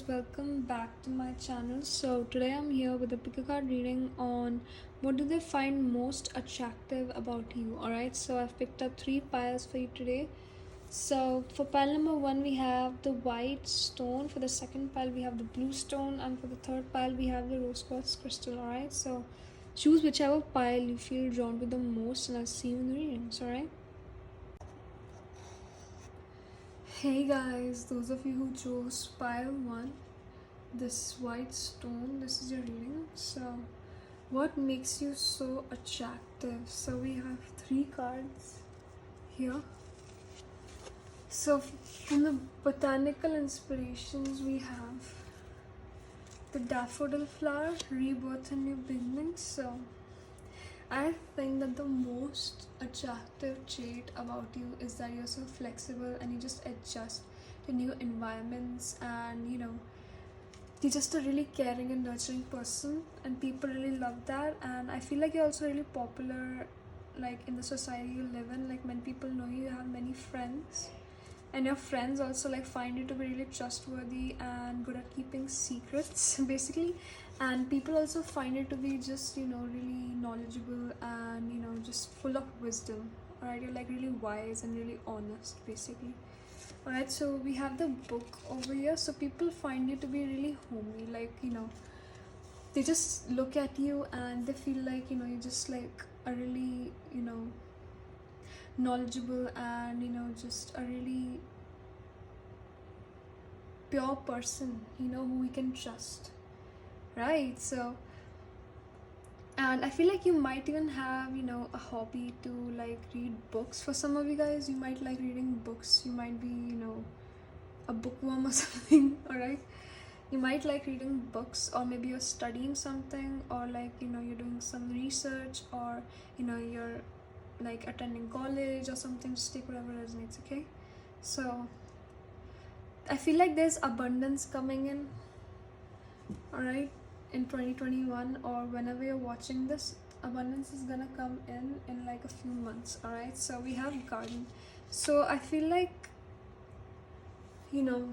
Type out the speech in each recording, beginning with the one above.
welcome back to my channel. So today I'm here with a pick a card reading on what do they find most attractive about you. Alright, so I've picked up 3 piles for you today. So for pile number 1 we have the white stone, for the second pile we have the blue stone, and for the third pile we have the rose quartz crystal. Alright, so choose whichever pile you feel drawn to the most and I'll see you in the readings. Alright. Hey guys, those of you who chose pile 1, this white stone, this is your reading. So what makes you so attractive? So we have 3 cards here. So from the botanical inspirations we have the daffodil flower, rebirth and new beginnings. So I think that the most attractive trait about you is that you're so flexible and you just adjust to new environments, and you're just a really caring and nurturing person, and people really love that. And I feel like you're also really popular, like in the society you live in. Like when people know you, you have many friends, and your friends also like find you to be really trustworthy and good at keeping secrets basically. And people also find you to be just really knowledgeable and just full of wisdom. All right, you're like really wise and really honest basically. All right, so we have the book over here. So people find you to be really homey, like they just look at you and they feel like you're just like a really knowledgeable and just a really pure person who we can trust, right? So, and I feel like you might even have a hobby to like read books. For some of you guys, you might like reading books. You might be a bookworm or something. All right, you might like reading books, or maybe you're studying something, or like you're doing some research, or you're like attending college or something. Just take whatever resonates. Okay, so I feel like there's abundance coming in. All right, in 2021, or whenever you're watching this, abundance is gonna come in like a few months. All right, so we have garden. So I feel like you know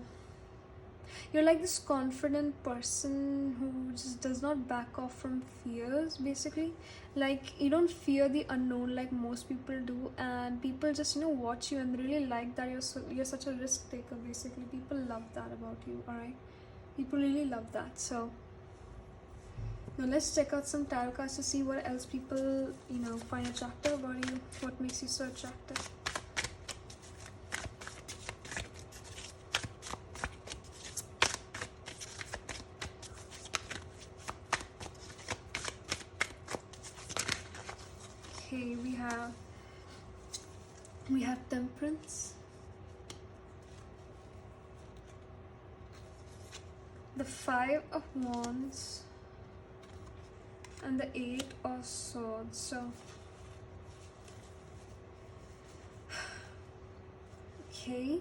you're like this confident person who just does not back off from fears basically. Like you don't fear the unknown like most people do, and people just watch you and really like that you're such a risk taker basically. People love that about you. All right, people really love that. So now let's check out some tarot cards to see what else people find attractive about you. What makes you so attractive? Okay, we have Temperance, the 5 of Wands, and the 8 of Swords. So okay,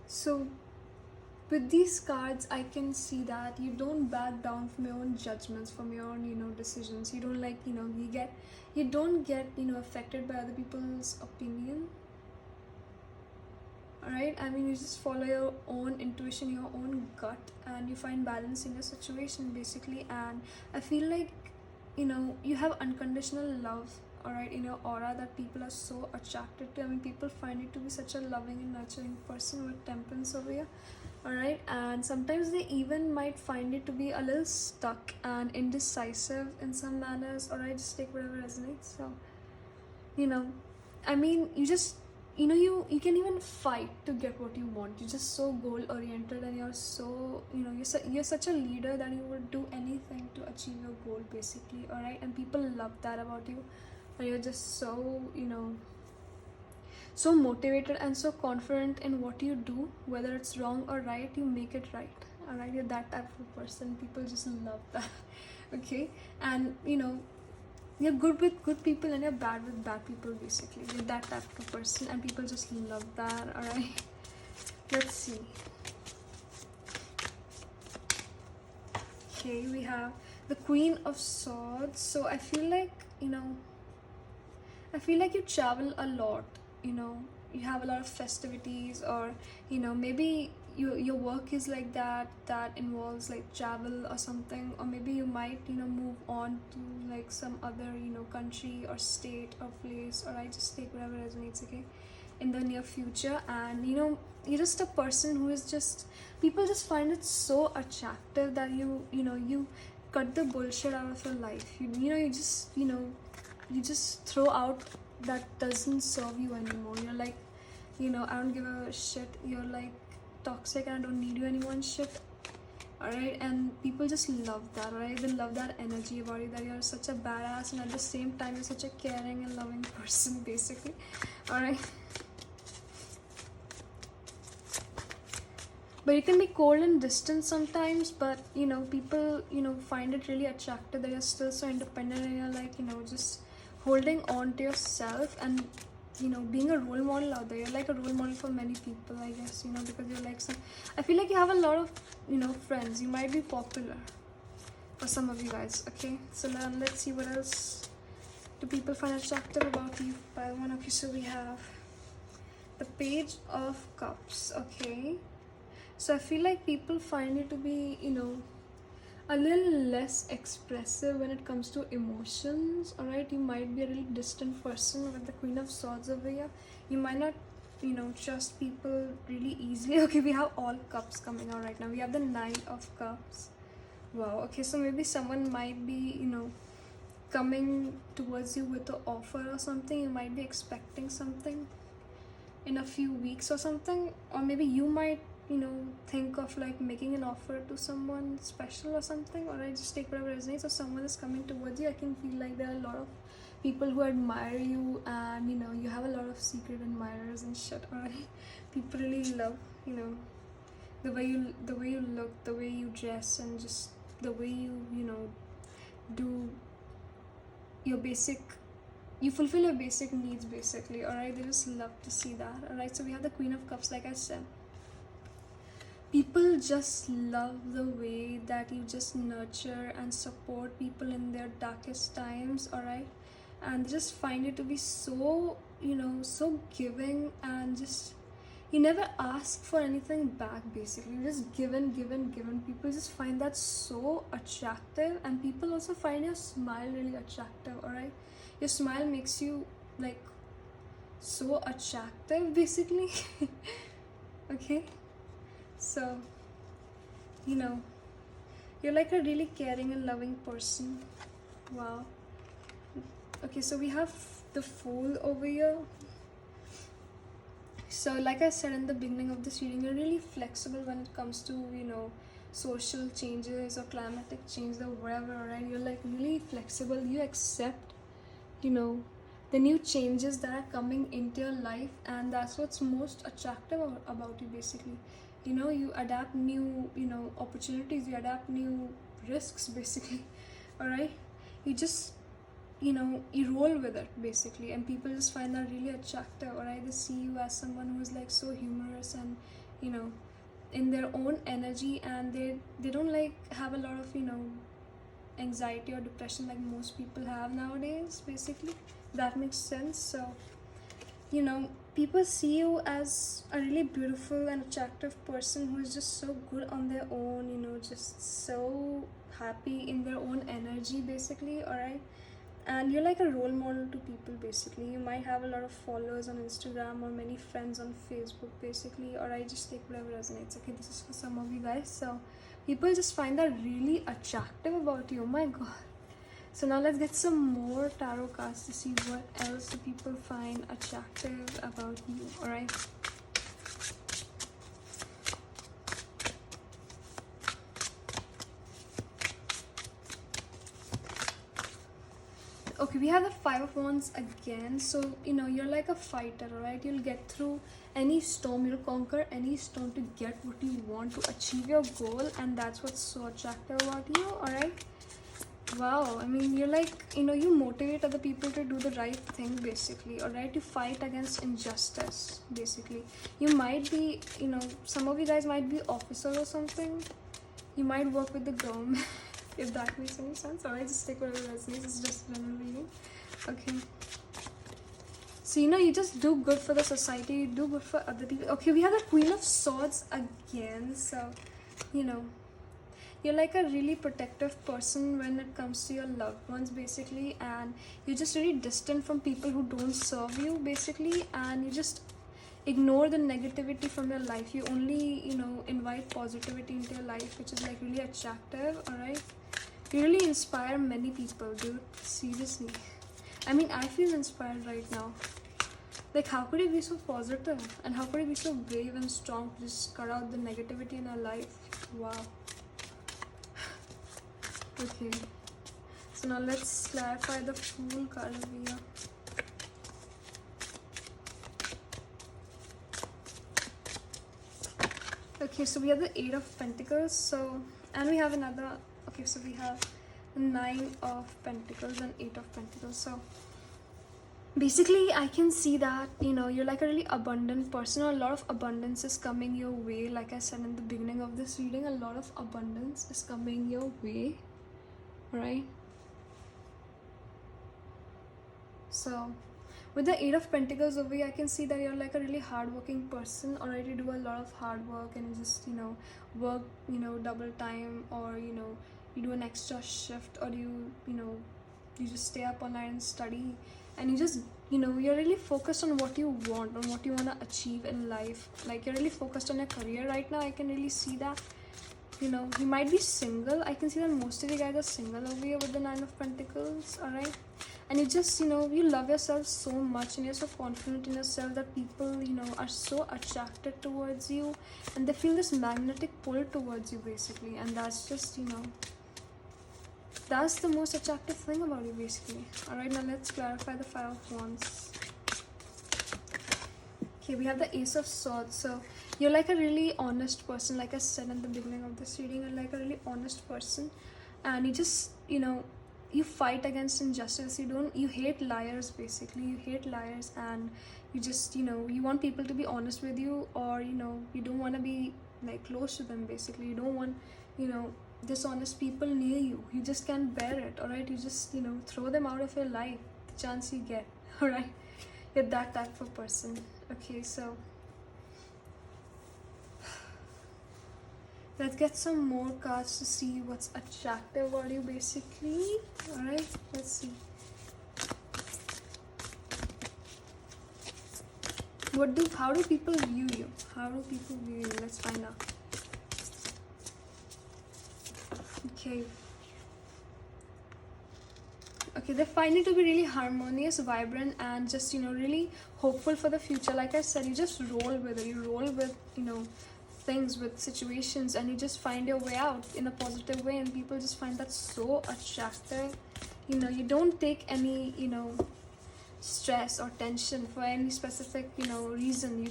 so with these cards I can see that you don't back down from your own judgments, from your own decisions. You don't like you don't get affected by other people's opinion. All right, I mean, you just follow your own intuition, your own gut, and you find balance in your situation basically. And I feel like you have unconditional love, all right, in your aura, that people are so attracted to. I mean, people find you to be such a loving and nurturing person with Temperance over here. All right, and sometimes they even might find it to be a little stuck and indecisive in some manners. All right, just take whatever resonates. So I mean, you just you can even fight to get what you want. You're just so goal oriented, and you're so you're such a leader that you would do anything to achieve your goal basically. All right, and people love that about you. And you're just so so motivated and so confident in what you do. Whether it's wrong or right, you make it right. All right, you're that type of person. People just love that. Okay, and you're good with good people and you're bad with bad people basically. You're that type of person and people just love that. All right, let's see. Okay, we have the Queen of Swords. So I feel like I feel like you travel a lot. you have a lot of festivities, or maybe your work is like that involves like travel or something, or maybe you might move on to like some other country or state or place, or I just take whatever resonates, okay, in the near future. And you're just a person who is just, people just find it so attractive that you cut the bullshit out of your life. You just throw out that doesn't serve you anymore. You're like, I don't give a shit. You're like toxic and I don't need you anymore and shit. Alright, and people just love that, alright? They love that energy about you, that you're such a badass and at the same time you're such a caring and loving person, basically. Alright. But you can be cold and distant sometimes, but people find it really attractive that you're still so independent, and you're like just holding on to yourself, and being a role model out there. You're like a role model for many people, I guess, because you're like I feel like you have a lot of friends. You might be popular for some of you guys, okay? So now let's see what else do people find attractive about you by one of you. So we have the Page of Cups, okay? So I feel like people find you to be a little less expressive when it comes to emotions, alright? You might be a little distant person with the Queen of Swords over here. You might not trust people really easily. Okay, we have all cups coming out right now. We have the Knight of Cups. Wow, okay, so maybe someone might be coming towards you with an offer or something. You might be expecting something in a few weeks or something, or maybe you might think of like making an offer to someone special or something. Or I just take whatever resonates. Or someone is coming towards you. I can feel like there are a lot of people who admire you, and you have a lot of secret admirers and shit, alright? People really love the way you look, the way you dress, and just the way you do your basic, you fulfill your basic needs, basically, alright? They just love to see that, alright? So we have the Queen of Cups, like I said. People just love the way that you just nurture and support people in their darkest times, alright? And they just find it to be so, so giving, and just, you never ask for anything back, basically. You just given. People just find that so attractive, and people also find your smile really attractive, alright? Your smile makes you like so attractive, basically. Okay? So, you're like a really caring and loving person. Wow. Okay, so we have the Fool over here. So like I said in the beginning of this reading, you're really flexible when it comes to social changes or climatic change or whatever, right? You're like really flexible. You accept the new changes that are coming into your life, and that's what's most attractive about you, basically. You adapt new opportunities, you adapt new risks, basically. All right, you just you roll with it, basically, and people just find that really attractive. All right, they see you as someone who is like so humorous and in their own energy, and they don't like have a lot of anxiety or depression like most people have nowadays, basically. That makes sense. So people see you as a really beautiful and attractive person who is just so good on their own, just so happy in their own energy, basically, alright? And you're like a role model to people, basically. You might have a lot of followers on Instagram or many friends on Facebook, basically, or I just take whatever resonates. Okay, this is for some of you guys. So people just find that really attractive about you. Oh my god. So now let's get some more tarot cards to see what else do people find attractive about you, alright? Okay, we have the Five of Wands again. So, you're like a fighter, alright? You'll get through any storm. You'll conquer any storm to get what you want, to achieve your goal. And that's what's so attractive about you, alright? Wow, I mean, you're like, you motivate other people to do the right thing, basically, alright? You fight against injustice, basically. You might be, some of you guys might be officers or something. You might work with the government, if that makes any sense. Alright, just take whatever resonates. It's just general reading. Okay. So, you just do good for the society, you do good for other people. Okay, we have the Queen of Swords again. So, you know, you're like a really protective person when it comes to your loved ones, basically, and you're just really distant from people who don't serve you, basically, and you just ignore the negativity from your life. You only, invite positivity into your life, which is like really attractive. All right, you really inspire many people, dude. Seriously. I mean, I feel inspired right now. Like, how could you be so positive? And how could you be so brave and strong to just cut out the negativity in our life? Wow. Okay. So now let's clarify the Fool card over here. Okay, so we have the 8 of Pentacles. So, and we have another. Okay, so we have the 9 of Pentacles and 8 of Pentacles. So basically, I can see that, you're like a really abundant person, or a lot of abundance is coming your way. Like I said in the beginning of this reading, a lot of abundance is coming your way, right? So with the 8 of Pentacles over here, I can see that you're like a really hardworking person. Alright, you do a lot of hard work, and you just, work, double time, or, you do an extra shift, or you just stay up all night and study, and you just, you're really focused on what you want, on what you want to achieve in life. Like, you're really focused on your career right now. I can really see that. You might be single. I can see that most of you guys are single over here with the 9 of Pentacles. Alright, and you just, you love yourself so much, and you're so confident in yourself that people, are so attracted towards you, and they feel this magnetic pull towards you, basically. And that's just, that's the most attractive thing about you, basically. Alright, now let's clarify the 5 of Wands. Okay, we have the Ace of Swords. So you're like a really honest person. Like I said in the beginning of this reading, you're like a really honest person, and you just, you fight against injustice. You hate liars, basically. You hate liars, and you just, you want people to be honest with you, or, you don't want to be like close to them, basically. You don't want, dishonest people near you. You just can't bear it. All right, you just, throw them out of your life the chance you get. All right, you're that type of person. Okay, so let's get some more cards to see what's attractive about you, basically. Alright, let's see. How do people view you? How do people view you? Let's find out. Okay. Okay, they find you to be really harmonious, vibrant, and just, really hopeful for the future. Like I said, you just roll with it. You roll with, things, with situations, and you just find your way out in a positive way, and people just find that so attractive. You don't take any, stress or tension for any specific, reason. You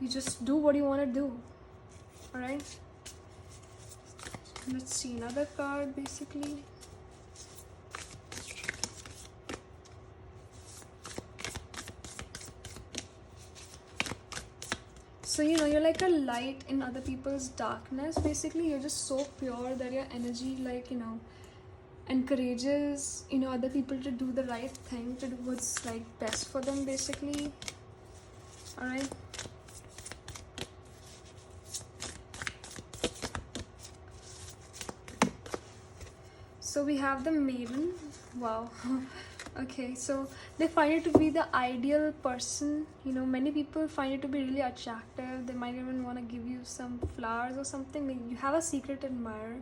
just do what you want to do. All right, let's see another card, basically. So, you're like a light in other people's darkness, basically. You're just so pure that your energy, like, encourages, other people to do the right thing, to do what's, like, best for them, basically. Alright. So, we have the Maiden. Wow. Okay, so they find you to be the ideal person. Many people find you to be really attractive. They might even want to give you some flowers or something. Maybe you have a secret admirer,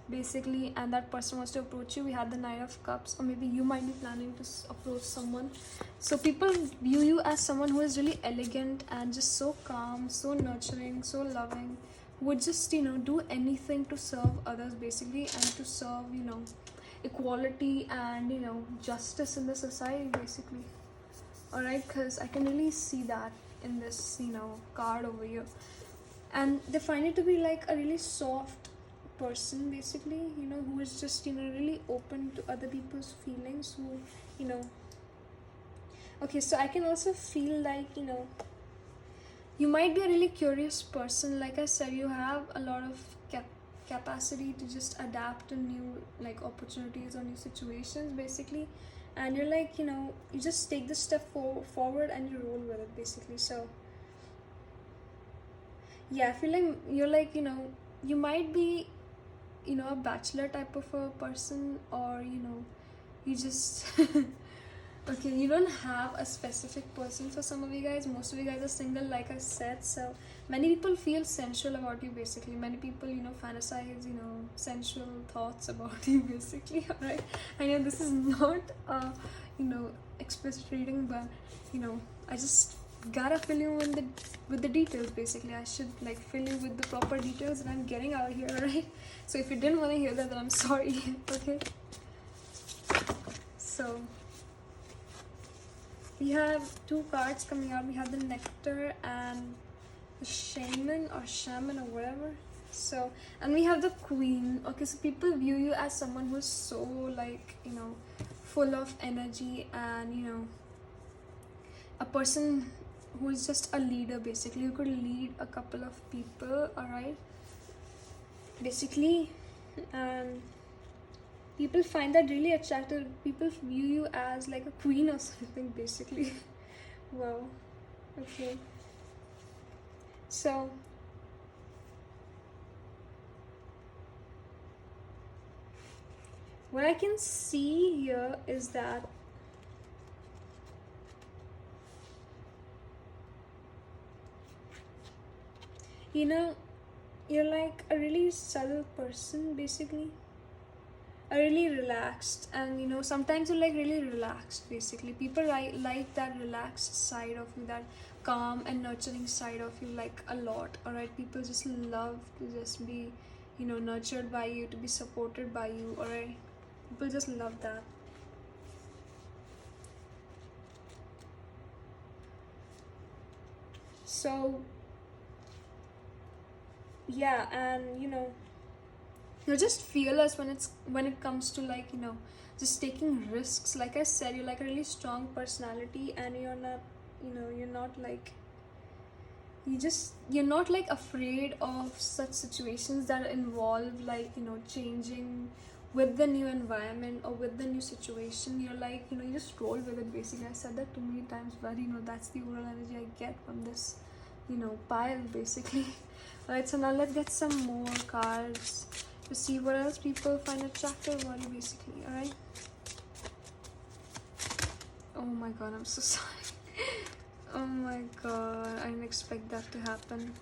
basically, and that person wants to approach you. We had the Knight of Cups, or maybe you might be planning to approach someone. So people view you as someone who is really elegant and just so calm, so nurturing, so loving, who would just, do anything to serve others, basically, and to serve, equality and, justice in the society, basically. Alright, because I can really see that in this, card over here. And they find it to be like a really soft person, basically, who is just, really open to other people's feelings, who, okay, so I can also feel like, you might be a really curious person. Like I said, you have a lot of capacity to just adapt to new, like, opportunities or new situations, basically. and you're like, you just take this step forward and you roll with it basically. So yeah, I feel like you're like, you might be, a bachelor type of a person, or you just okay, you don't have a specific person. For some of you guys, most of you guys are single, like I said. So many people feel sensual about you basically. Many people, fantasize, sensual thoughts about you basically. All right, I know this is not explicit reading, but I just gotta fill you in with the details basically. I should like fill you with the proper details that I'm getting out here. All right, so if you didn't want to hear that, then I'm sorry. Okay, so we have two cards coming out. We have the Nectar and the Shaman or whatever. So, and we have the Queen. Okay, so people view you as someone who's so like, full of energy, and a person who is just a leader basically. You could lead a couple of people, alright? Basically, and people find that really attractive. People view you as like a queen or something basically. Wow. Okay, so what I can see here is that you're like a really subtle person basically, a really relaxed, and sometimes you're like really relaxed basically. People like that relaxed side of you, that calm and nurturing side of you, like a lot. All right, people just love to just be nurtured by you, to be supported by you. All right, people just love that. So yeah, and you're just fearless when it comes to like just taking risks. Like I said, you're like a really strong personality, and you're not like you're not like afraid of such situations that involve like changing with the new environment or with the new situation. You're like you just roll with it basically. I said that too many times, but that's the overall energy I get from this pile basically. Alright, so now let's get some more cards to see what else people find attractive about you basically. Alright, oh my god, I'm so sorry. Oh my god, I didn't expect that to happen.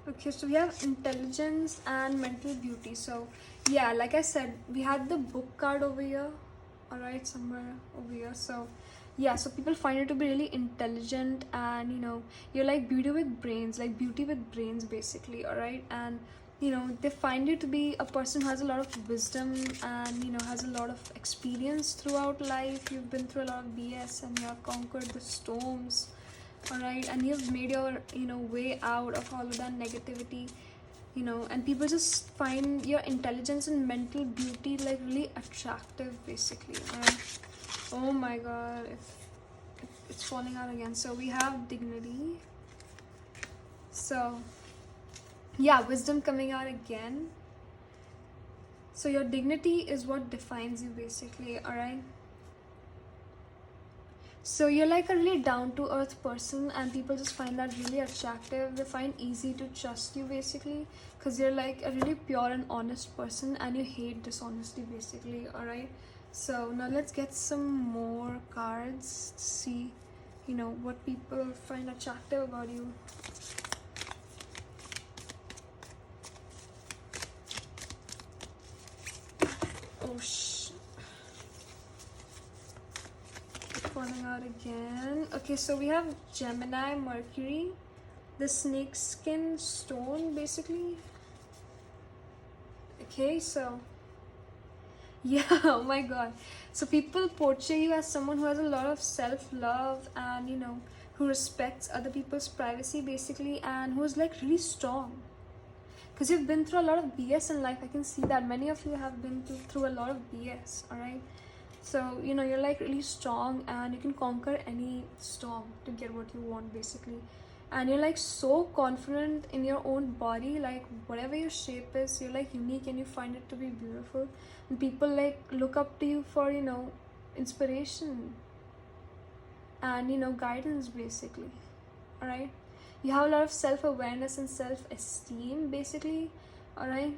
Okay, so we have intelligence and mental beauty. So yeah, like I said, we had the book card over here, all right, somewhere over here. So yeah, so people find you to be really intelligent, and you're like beauty with brains basically. All right, and they find you to be a person who has a lot of wisdom, and has a lot of experience throughout life. You've been through a lot of BS, and you have conquered the storms. All right, and you've made your way out of all of that negativity, and people just find your intelligence and mental beauty like really attractive basically. All right, oh my god, it's falling out again. So we have dignity. So yeah, wisdom coming out again. So your dignity is what defines you basically. All right, so you're like a really down-to-earth person, and people just find that really attractive. They find easy to trust you basically, because you're like a really pure and honest person, and you hate dishonesty basically. All right, so now let's get some more cards to see what people find attractive about you. Oh falling out again. Okay, so we have Gemini, Mercury, the snake skin stone basically. Okay, so yeah, oh my god. So people portray you as someone who has a lot of self-love, and who respects other people's privacy basically, and who's like really strong. because you've been through a lot of BS in life. I can see that many of you have been through a lot of BS. All right, so you're like really strong, and you can conquer any storm to get what you want basically. And you're like so confident in your own body, like whatever your shape is, you're like unique and you find it to be beautiful, and people like look up to you for inspiration and guidance basically. All right, you have a lot of self-awareness and self-esteem basically. All right,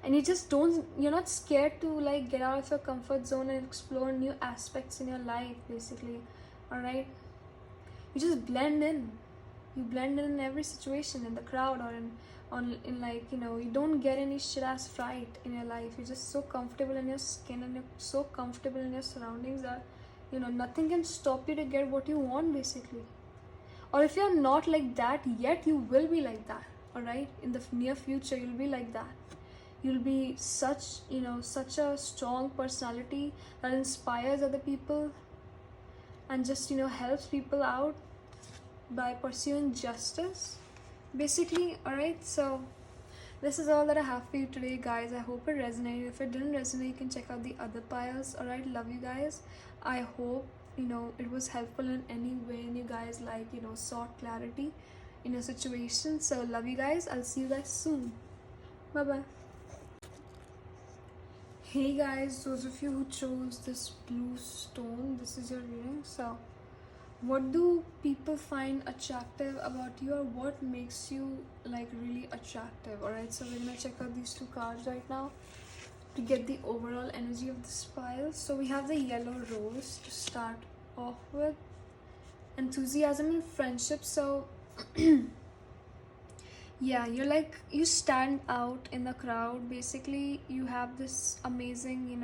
and you're not scared to like get out of your comfort zone and explore new aspects in your life basically. All right, you just blend in. You blend in every situation, in the crowd or in like you don't get any shit ass fright in your life. You're just so comfortable in your skin and you're so comfortable in your surroundings that nothing can stop you to get what you want basically. Or if you're not like that yet, you will be like that. All right, in the near future you'll be like that. You'll be such a strong personality that inspires other people and just helps people out by pursuing justice basically. All right, so this is all that I have for you today, guys. I hope it resonated. If it didn't resonate, you can check out the other piles. All right, love you guys. I hope it was helpful in any way and you guys like sought clarity in your situation. So love you guys. I'll see you guys soon. Bye bye. Hey guys, those of you who chose this blue stone, this is your reading. So what do people find attractive about you, or what makes you like really attractive? All right, so we're gonna check out these two cards right now to get the overall energy of this pile. So we have the yellow rose to start off with. Enthusiasm and friendship. So yeah, you stand out in the crowd basically. You have this amazing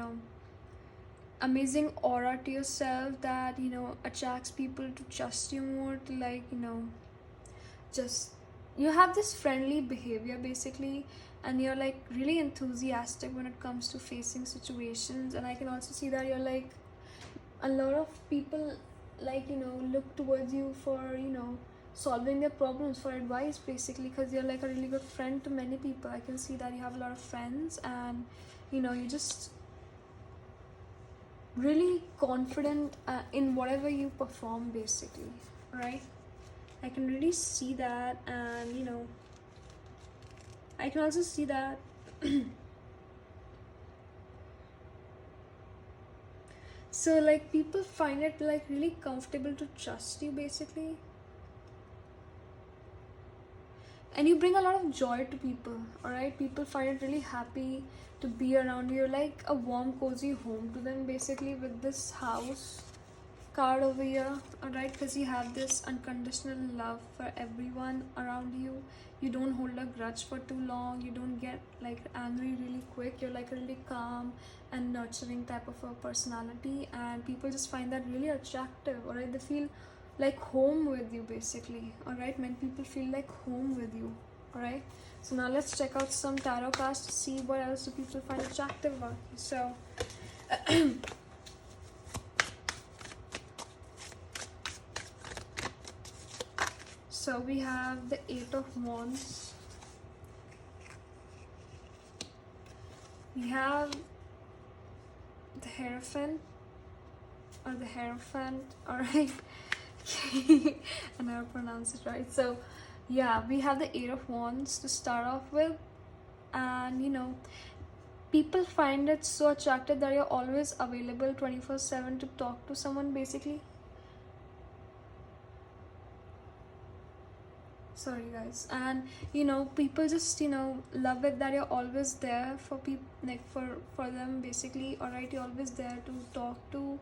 aura to yourself that attracts people to trust you more, to like just you have this friendly behavior basically, and you're like really enthusiastic when it comes to facing situations. And I can also see that you're like a lot of people like look towards you for solving their problems, for advice basically, because you're like a really good friend to many people. I can see that you have a lot of friends, and you just really confident in whatever you perform basically. Right, I can really see that. And I can also see that so like people find it like really comfortable to trust you basically, and you bring a lot of joy to people. All right, people find it really happy to be around you. You're like a warm cozy home to them basically with this house card over here. All right, because you have this unconditional love for everyone around you. You don't hold a grudge for too long. You don't get like angry really quick. You're like a really calm and nurturing type of a personality, and people just find that really attractive. All right, they feel like home with you basically. All right, many people feel like home with you. All right, so now let's check out some tarot cards to see what else do people find attractive about you. So so we have the Eight of Wands, we have the Hierophant, or the Hierophant. All right, I never pronounce it right. So yeah, we have the Eight of Wands to start off with. And people find it so attractive that you're always available 24/7 to talk to someone basically. Sorry guys. And people just love it that you're always there for people, like for them basically. All right, you're always there to talk to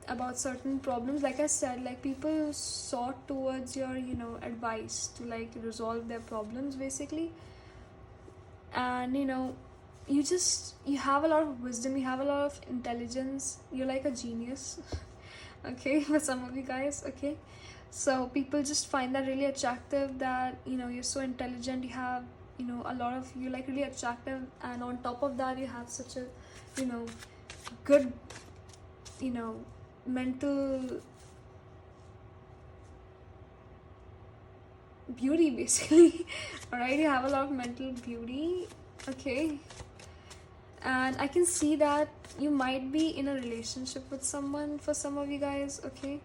about certain problems. Like I said, like people sought towards your advice to like resolve their problems basically. And you have a lot of wisdom, you have a lot of intelligence, you're like a genius. Okay, for some of you guys. Okay, so people just find that really attractive, that you're so intelligent, you have a lot of, you like really attractive, and on top of that you have such a good mental beauty basically. All right, you have a lot of mental beauty. Okay, and I can see that you might be in a relationship with someone for some of you guys. Okay,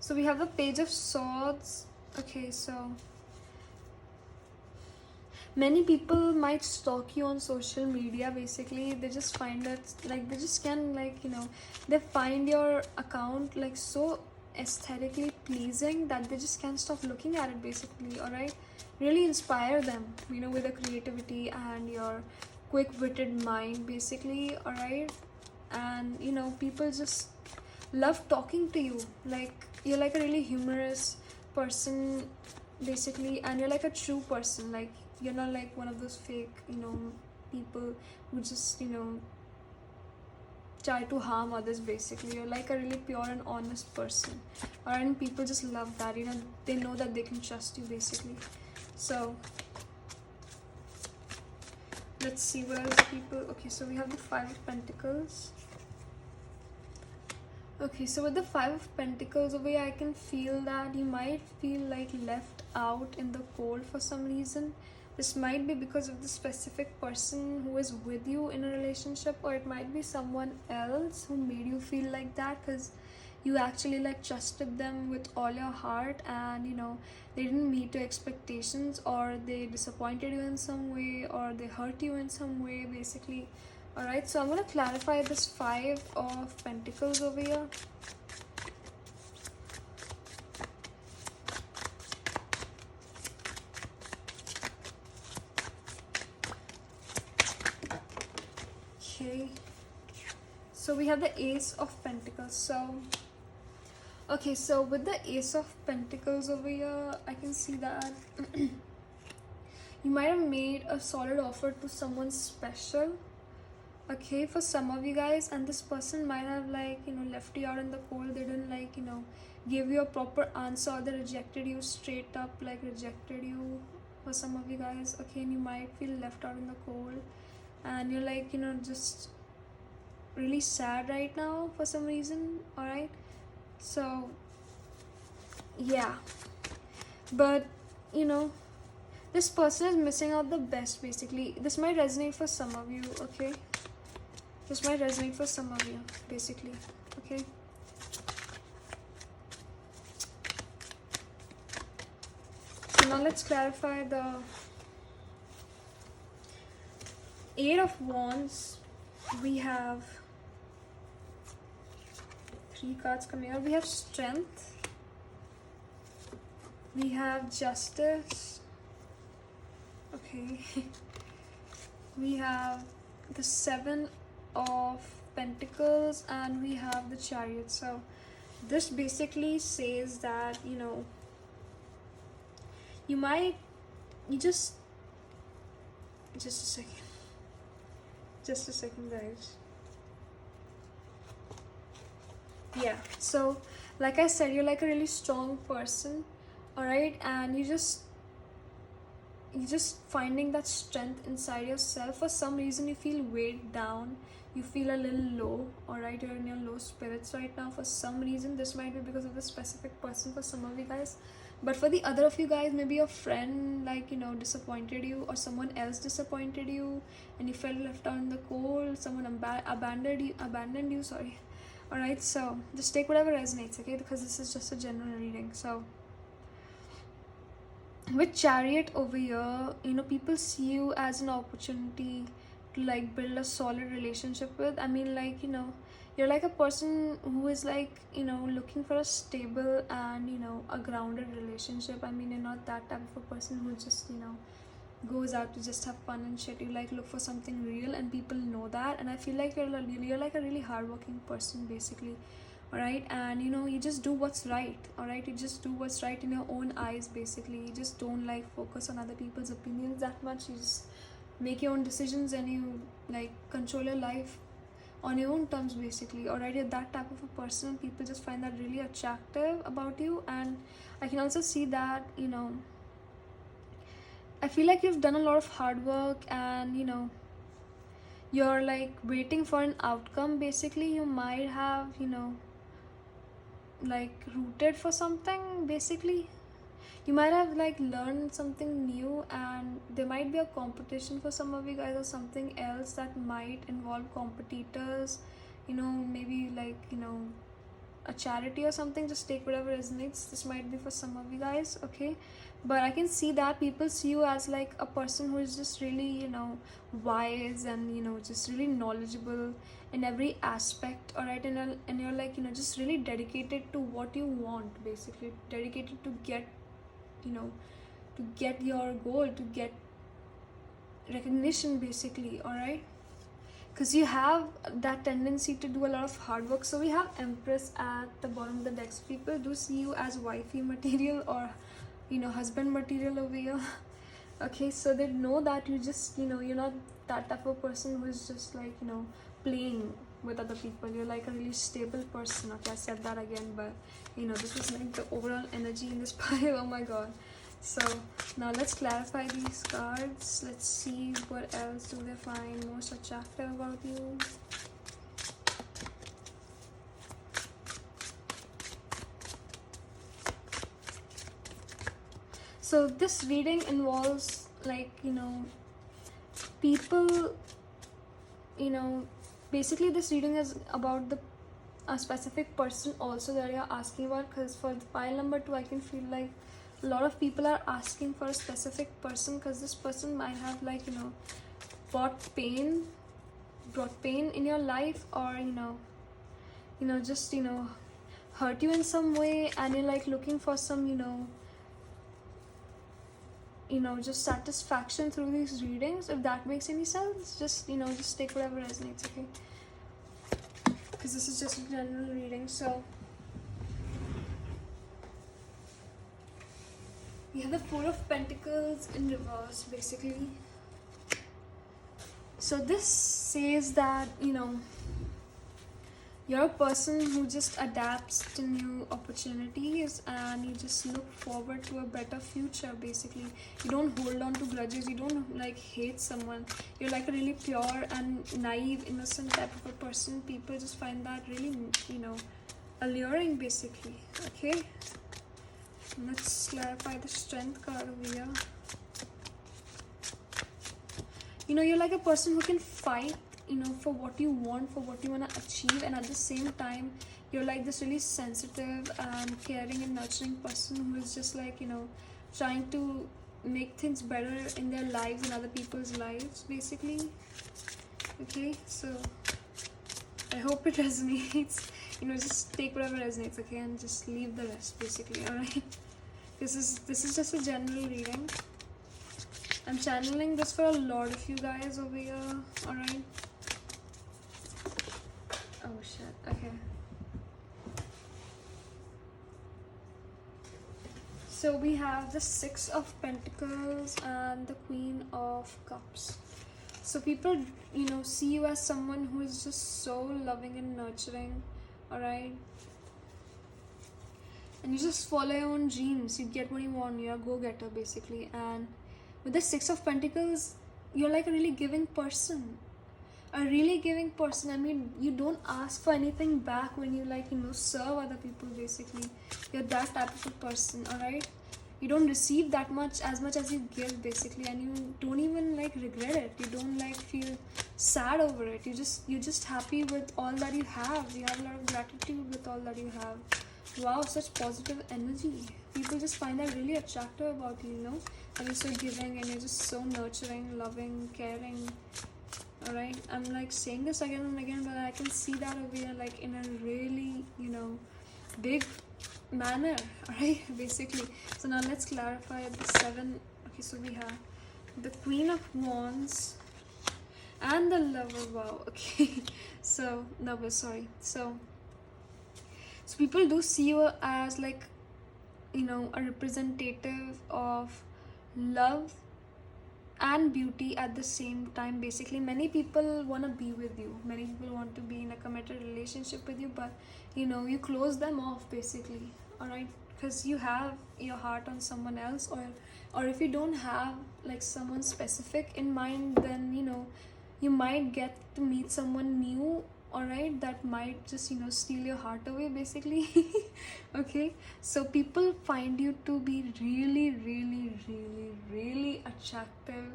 so we have the Page of Swords. Okay, so many people might stalk you on social media. Basically, they just find that, like, they just can, like, they find your account like so aesthetically pleasing that they just can't stop looking at it basically. All right, really inspire them, with the creativity and your quick-witted mind basically. All right, and people just love talking to you. Like, you're like a really humorous person basically, and you're like a true person. Like, you're not like one of those fake people who just try to harm others basically. You're like a really pure and honest person. Alright, and people just love that. They know that they can trust you basically. So let's see what else people. Okay, so we have the Five of Pentacles. Okay, so with the Five of Pentacles over here, I can feel that you might feel like left out in the cold for some reason. This might be because of the specific person who is with you in a relationship, or it might be someone else who made you feel like that, because you actually like trusted them with all your heart, and they didn't meet your expectations, or they disappointed you in some way, or they hurt you in some way basically. Alright, so I'm going to clarify this Five of Pentacles over here. Okay, so we have the Ace of Pentacles. Okay, so with the Ace of Pentacles over here, I can see that you might have made a solid offer to someone special. Okay, for some of you guys, and this person might have like left you out in the cold. They didn't like give you a proper answer, or they rejected you straight up, like rejected you for some of you guys. Okay, and you might feel left out in the cold, and you're like just really sad right now for some reason. All right, so yeah, but this person is missing out the best basically. This might resonate for some of you. Okay, this might resonate for some of you, basically. Okay. So now let's clarify the Eight of Wands. We have 3 cards coming out. We have Strength. We have Justice. Okay. We have the Seven of Pentacles, and we have the Chariot. So this basically says that you just a second guys. Yeah, so like I said, you're like a really strong person. All right, and you just finding that strength inside yourself. For some reason you feel weighed down, you feel a little low. All right, you're in your low spirits right now for some reason. This might be because of the specific person for some of you guys, but for the other of you guys, maybe your friend like disappointed you, or someone else disappointed you, and you felt left out in the cold. Someone abandoned you, sorry. All right, so just take whatever resonates, okay, because this is just a general reading. So with Chariot over here, people see you as an opportunity to like build a solid relationship with. I mean, like you're like a person who is like looking for a stable and a grounded relationship. I mean, you're not that type of a person who just goes out to just have fun and shit. You like look for something real, and people know that. And I feel like you're like a really hardworking person basically. All right, and you just do what's right. All right, you just do what's right in your own eyes basically. You just don't like focus on other people's opinions that much. You just make your own decisions, and you like control your life on your own terms basically. All right, you're that type of a person. People just find that really attractive about you. And I can also see that I feel like you've done a lot of hard work, and you're like waiting for an outcome basically. You might have like rooted for something basically. You might have like learned something new, and there might be a competition for some of you guys, or something else that might involve competitors, maybe like a charity or something. Just take whatever resonates. This might be for some of you guys, okay? But I can see that people see you as like a person who is just really wise, and just really knowledgeable in every aspect, all right? And you're like just really dedicated to what you want, basically dedicated to get to get your goal, to get recognition basically, all right? Because you have that tendency to do a lot of hard work. So we have Empress at the bottom of the deck. So people do see you as wifey material, or husband material over here. Okay, so they know that you just you're not that type of person who is just like playing with other people. You're like a really stable person. Okay, I said that again, but this is like the overall energy in this pile. Oh my god. So now let's clarify these cards. Let's see what else do they find most attractive about you. So this reading involves like people, basically this reading is about a specific person also that you're asking about. Because for the pile number 2, I can feel like a lot of people are asking for a specific person, because this person might have like brought pain in your life, or just hurt you in some way, and you're like looking for some just satisfaction through these readings. If that makes any sense, just just take whatever resonates, okay? Because this is just a general reading. So we have the Four of Pentacles in reverse basically. So this says that you're a person who just adapts to new opportunities, and you just look forward to a better future basically. You don't hold on to grudges, you don't like hate someone. You're like a really pure and naive, innocent type of a person. People just find that really alluring basically, okay? Let's clarify the Strength card over here. You're like a person who can fight for what you want, for what you want to achieve, and at the same time you're like this really sensitive and caring and nurturing person who is just like trying to make things better in their lives and other people's lives basically, okay? So I hope it resonates. Just take whatever resonates, okay, and just leave the rest basically, all right? This is just a general reading. I'm channeling this for a lot of you guys over here, alright? Oh shit, okay. So we have the Six of Pentacles and the Queen of Cups. So people, see you as someone who is just so loving and nurturing, alright? And you just follow your own dreams. You get what you want. You're a go-getter basically. And with the Six of Pentacles, you're like a really giving person. A really giving person. I mean, you don't ask for anything back when you like serve other people basically. You're that type of a person, alright? You don't receive that much as you give basically, and you don't even like regret it. You don't like feel sad over it. You're just happy with all that you have. You have a lot of gratitude with all that you have. Wow, such positive energy. People just find that really attractive about you, and you're so giving, and you're just so nurturing, loving, caring. Alright, I'm like saying this again and again, but I can see that over here like in a really big manner, alright, basically. So now let's clarify the 7. Okay, so we have the Queen of Wands and the Lover. Wow, okay. So Lover, sorry. So people do see you as like a representative of love and beauty at the same time basically. Many people want to be with you, many people want to be in a committed relationship with you, but you close them off basically, all right? Because you have your heart on someone else, or if you don't have like someone specific in mind, then you might get to meet someone new alright, that might just, steal your heart away basically. Okay, so people find you to be really, really, really, really attractive,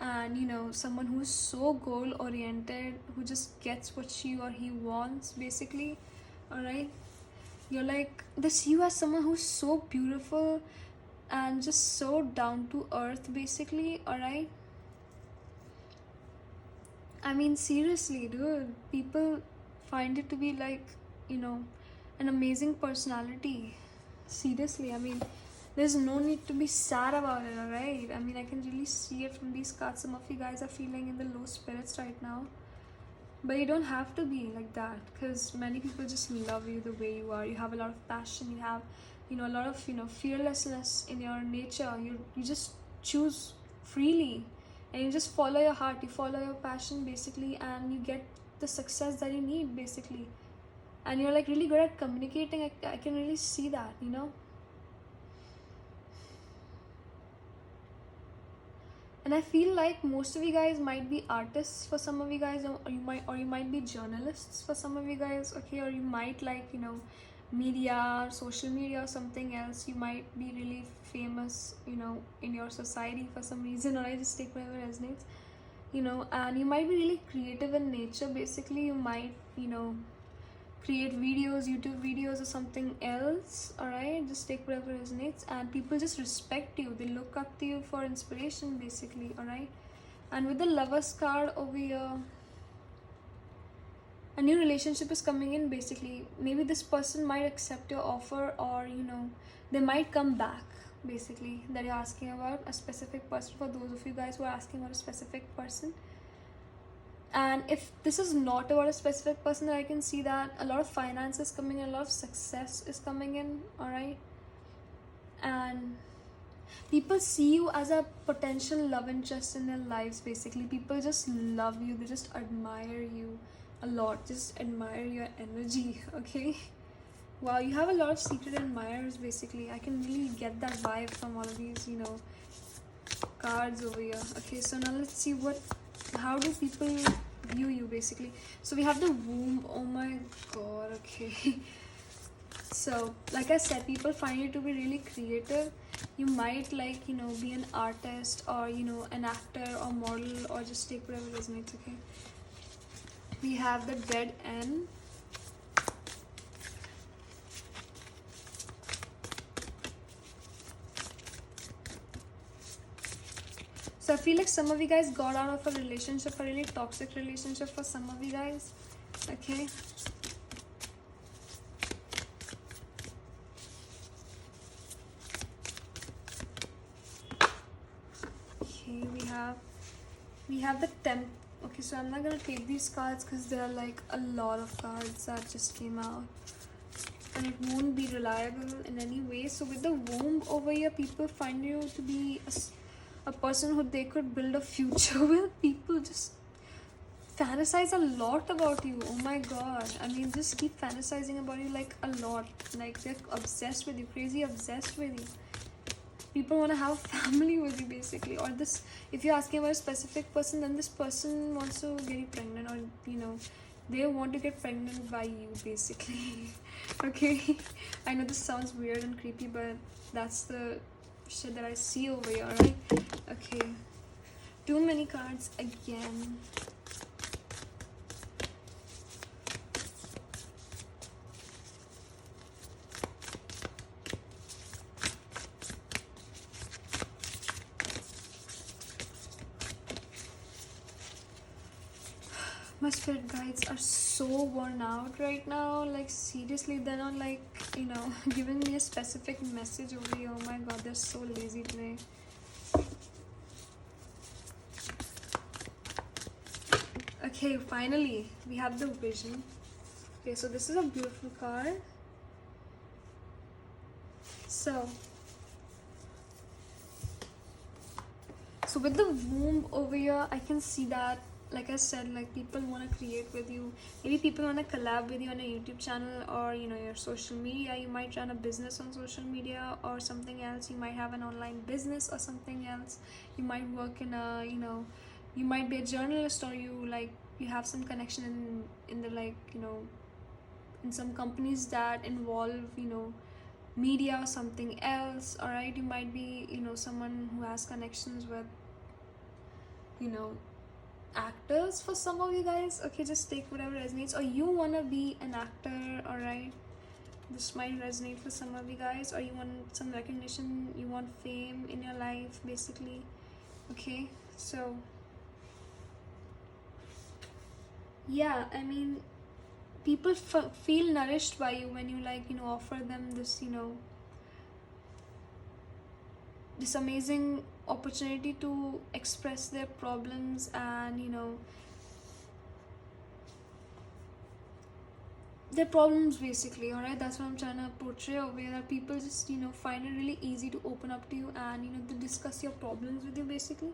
and someone who's so goal oriented, who just gets what she or he wants basically. Alright, you're like, they see you as someone who's so beautiful and just so down to earth basically. Alright, I mean, seriously, dude, people find it to be like, an amazing personality. Seriously, I mean, there's no need to be sad about it, alright? I mean, I can really see it from these cards. Some of you guys are feeling in the low spirits right now. But you don't have to be like that, because many people just love you the way you are. You have a lot of passion, you have, a lot of, fearlessness in your nature. You just choose freely, and you just follow your heart, you follow your passion basically, and you get the success that you need basically. And you're like really good at communicating. I can really see that, and I feel like most of you guys might be artists for some of you guys, or you might be journalists for some of you guys. Okay, or you might like, media, social media, or something else. You might be really famous, in your society for some reason, or I just take whatever resonates, and you might be really creative in nature basically. You might, create videos, YouTube videos, or something else. Alright, just take whatever resonates, and people just respect you, they look up to you for inspiration basically. Alright, and with the Lovers card over here, a new relationship is coming in basically. Maybe this person might accept your offer, or they might come back basically, that you're asking about a specific person. For those of you guys who are asking about a specific person, and if this is not about a specific person, then I can see that a lot of finance is coming in, a lot of success is coming in. Alright, and people see you as a potential love interest in their lives basically. People just love you, they just admire you a lot, just admire your energy. Okay, wow, you have a lot of secret admirers basically. I can really get that vibe from all of these, cards over here. Okay, so now let's see how do people view you basically. So we have the womb. Oh my god. Okay. So like I said, people find you to be really creative. You might like, be an artist, or an actor or model, or just take whatever resonates. Okay, we have the Dead End. So I feel like some of you guys got out of a relationship, a really toxic relationship for some of you guys. Okay, okay, we have the Temp. Okay, so I'm not gonna take these cards because there are like a lot of cards that just came out, and it won't be reliable in any way. So with the womb over here, people find you to be a person who they could build a future with. People just fantasize a lot about you. Oh my god, I mean, just keep fantasizing about you like a lot. Like they're obsessed with you, crazy obsessed with you. People want to have family with you basically. Or this, if you're asking about a specific person, then this person wants to get you pregnant, or they want to get pregnant by you basically. Okay, I know this sounds weird and creepy, but that's the shit that I see over here. Alright, okay, too many cards again. My spirit guides are so worn out right now. Like seriously, they're not like, giving me a specific message over here. Oh my god, they're so lazy today. Okay, finally, we have the Vision. Okay, so this is a beautiful card. So with the womb over here, I can see that, like I said, like people want to create with you. Maybe people want to collab with you on a YouTube channel, or your social media. You might run a business on social media or something else. You might have an online business or something else. You might work in a, you might be a journalist, or you like you have some connection in the, like, in some companies that involve, media or something else. All right, you might be, someone who has connections with, you know actors for some of you guys. Okay, just take whatever resonates. Or you want to be an actor. All right, this might resonate for some of you guys. Or you want some recognition, you want fame in your life, basically. Okay, so yeah, I mean, people feel nourished by you when you, like, offer them this, this amazing opportunity to express their problems, and their problems, basically. All right, that's what I'm trying to portray over here, that people just, find it really easy to open up to you, and to discuss your problems with you, basically.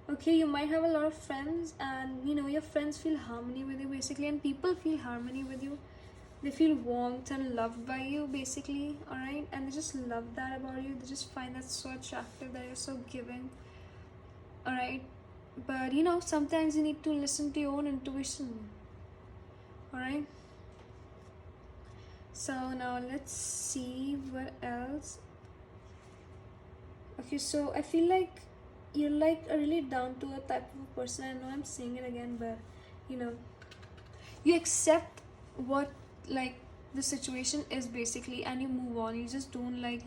Okay, you might have a lot of friends, and your friends feel harmony with you, basically, and people feel harmony with you. They feel warmth and loved by you, basically. All right, and they just love that about you. They just find that so attractive, that you're so giving. All right, but sometimes you need to listen to your own intuition. All right, so now let's see what else. Okay, so I feel like you're like a really down to earth type of a person. I know I'm saying it again, but you accept what, like, the situation is, basically, and you move on. You just don't, like,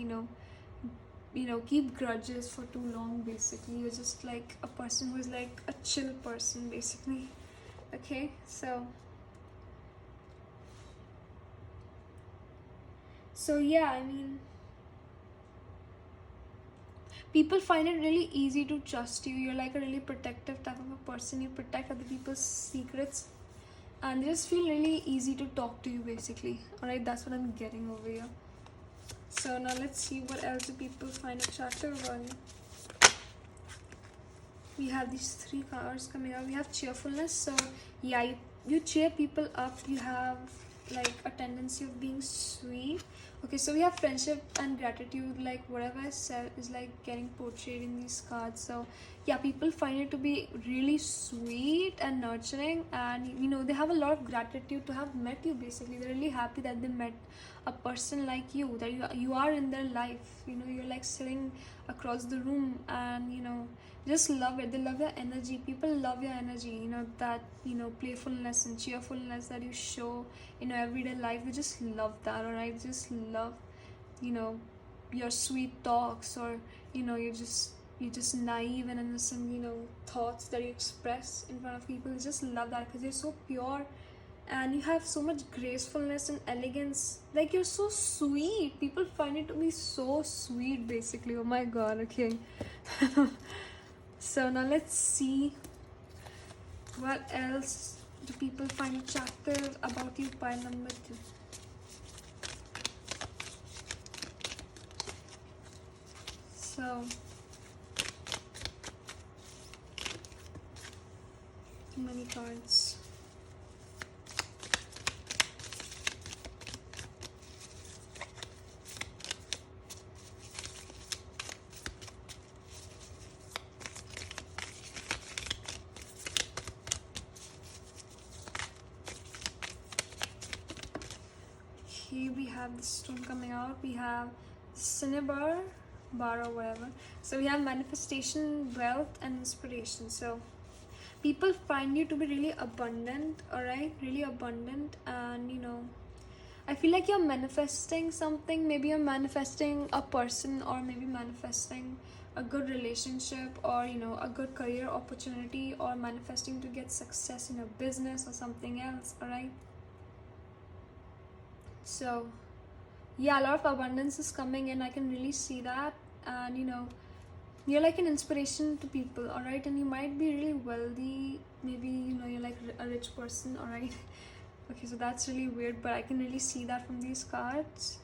keep grudges for too long, basically. You're just like a person who is like a chill person, basically. Okay, so yeah, I mean, people find it really easy to trust you. You're like a really protective type of a person. You protect other people's secrets, and they just feel really easy to talk to you, basically. All right, that's what I'm getting over here. So now let's see what else do people find attractive about you. We have these 3 cards coming out. We have cheerfulness. So yeah, you cheer people up. You have, like, a tendency of being sweet. Okay, so we have friendship and gratitude. Like, whatever I said is, like, getting portrayed in these cards. So yeah, people find it to be really sweet and nurturing, and they have a lot of gratitude to have met you, basically. They're really happy that they met a person like you, that you are in their life. You're like sitting across the room, and just love it. They love your energy. People love your energy, that playfulness and cheerfulness that you show everyday life. They just love that. All right, just love you know your sweet talks, or you're just naive and innocent thoughts that you express in front of people. They just love that because you're so pure, and you have so much gracefulness and elegance. Like, you're so sweet. People find it to be so sweet, basically. Oh my god. Okay. So now let's see what else do people find attractive about you. Pile number 2. So too many cards. Here we have this stone coming out. We have cinnabar bar or whatever. So we have manifestation, wealth, and inspiration. So people find you to be really abundant. All right, really abundant, and I feel like you're manifesting something. Maybe you're manifesting a person, or maybe manifesting a good relationship, or a good career opportunity, or manifesting to get success in your business or something else. All right, so yeah, a lot of abundance is coming in. I can really see that. And you're like an inspiration to people. All right, and you might be really wealthy. Maybe you're like a rich person. All right. Okay, so that's really weird, but I can really see that from these cards.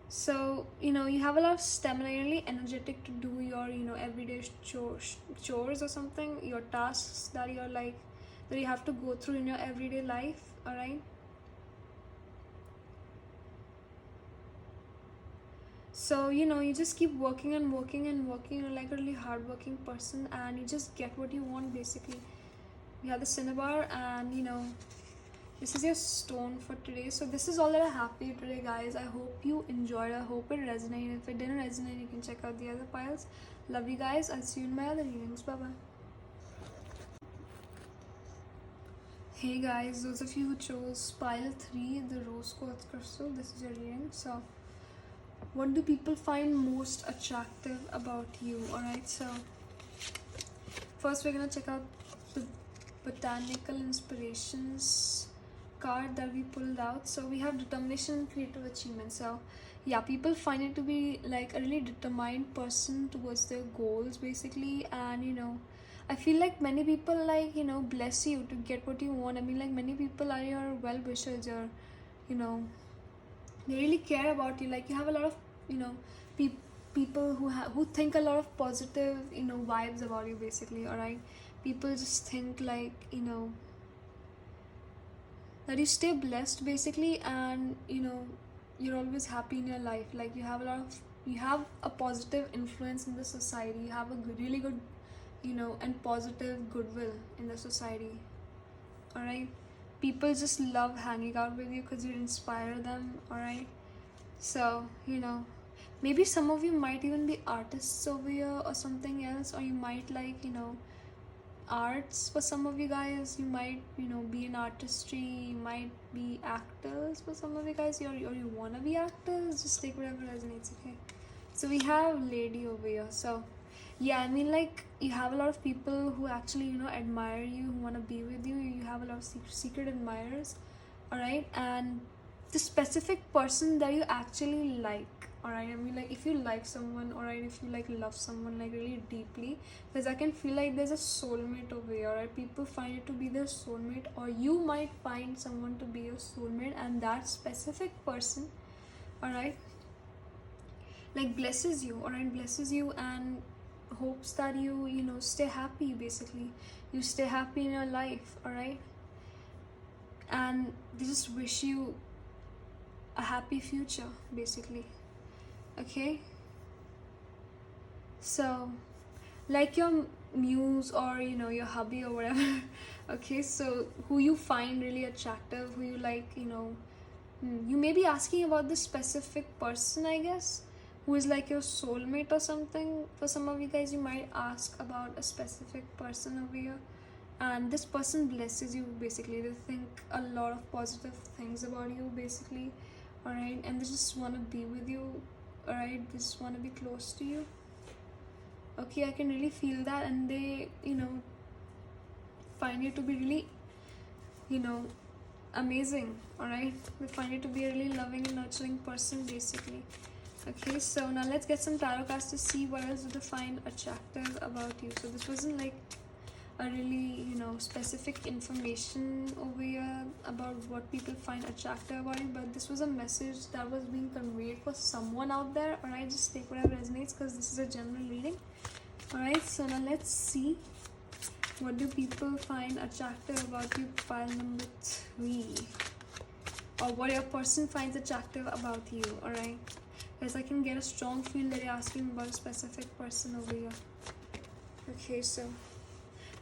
So you have a lot of stamina. You're really energetic to do your everyday chores or something, your tasks that you're like that you have to go through in your everyday life. All right, So you just keep working and working and working. You're like a really hardworking person, and you just get what you want basically. You have the cinnabar, and this is your stone for today. So this is all that I have for you today, guys. I hope you enjoyed. I hope it resonated. If it didn't resonate, you can check out the other piles. Love you guys. I'll see you in my other readings. Bye bye. Hey guys, those of you who chose pile 3, the rose quartz crystal, this is your reading. So what do people find most attractive about you? Alright, so first we're gonna check out the botanical inspirations card that we pulled out. So we have determination and creative achievement. So yeah, people find it to be like a really determined person towards their goals basically. And I feel like many people bless you to get what you want. I mean, like, many people are your well wishers, or you know they really care about you. Like, you have a lot of pe- people who think a lot of positive vibes about you basically. All right, people just think like that you stay blessed basically, and you're always happy in your life. Like, you have a positive influence in the society. You have a really good and positive goodwill in the society. All right, people just love hanging out with you because you inspire them. All right, so maybe some of you might even be artists over here or something else, or you might like arts. For some of you guys, you might be in artistry. You might be actors. For some of you guys, or you wanna be actors. Just take whatever resonates. Okay, so we have lady over here. So yeah, I mean, like, you have a lot of people who actually admire you, who want to be with you. You have a lot of secret admirers. All right, and the specific person that you actually like. All right, I mean, like, if you like someone, all right, if you like love someone like really deeply, because I can feel like there's a soulmate over here. All right, people find it to be their soulmate, or you might find someone to be your soulmate, and that specific person, all right, like, blesses you. All right, blesses you and hopes that you stay happy basically. You stay happy in your life. All right, and they just wish you a happy future basically. Okay, so like your muse, or your hubby or whatever. Okay, so who you find really attractive, who you like, you may be asking about this specific person, I guess, who is like your soulmate or something. For some of you guys, you might ask about a specific person over here, and this person blesses you basically. They think a lot of positive things about you basically. All right, and they just want to be with you. All right, they just want to be close to you. Okay, I can really feel that, and they find you to be really amazing. All right, they find you to be a really loving and nurturing person basically. Okay, so now let's get some tarot cards to see what else do they find attractive about you. So this wasn't like a really specific information over here about what people find attractive about you, but this was a message that was being conveyed for someone out there. All right, just take whatever resonates, because this is a general reading. All right, so now let's see, what do people find attractive about you, pile number 3, or what your person finds attractive about you. All right, because I can get a strong feel that you're asking about a specific person over here. Okay, so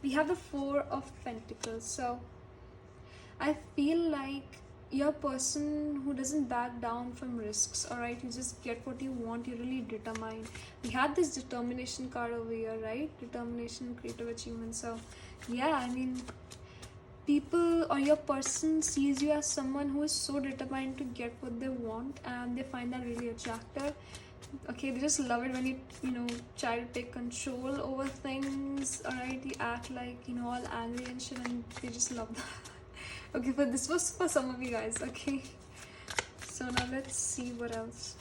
we have the 4 of Pentacles. So I feel like you're a person who doesn't back down from risks. All right, you just get what you want. You're really determined. We had this determination card over here, right? Determination, creative achievement. So yeah, I mean, people or your person sees you as someone who is so determined to get what they want, and they find that really attractive. Okay, they just love it when you try to take control over things. All right, you act like all angry and shit, and they just love that. Okay, but this was for some of you guys. Okay, so now let's see what else.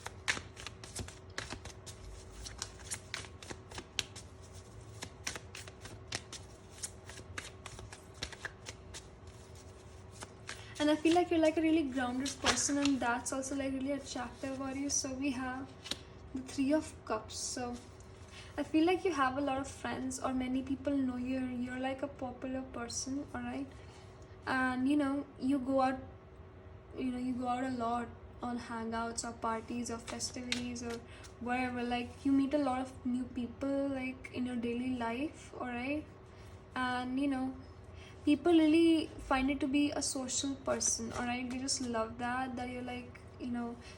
And I feel like you're like a really grounded person, and that's also like really attractive about you. So we have the 3 of Cups. So I feel like you have a lot of friends, or many people know you're like a popular person. All right, and you go out a lot. on hangouts or parties or festivities or wherever, like you meet a lot of new people like in your daily life, all right? And people really find it to be a social person, all right? They just love that you're like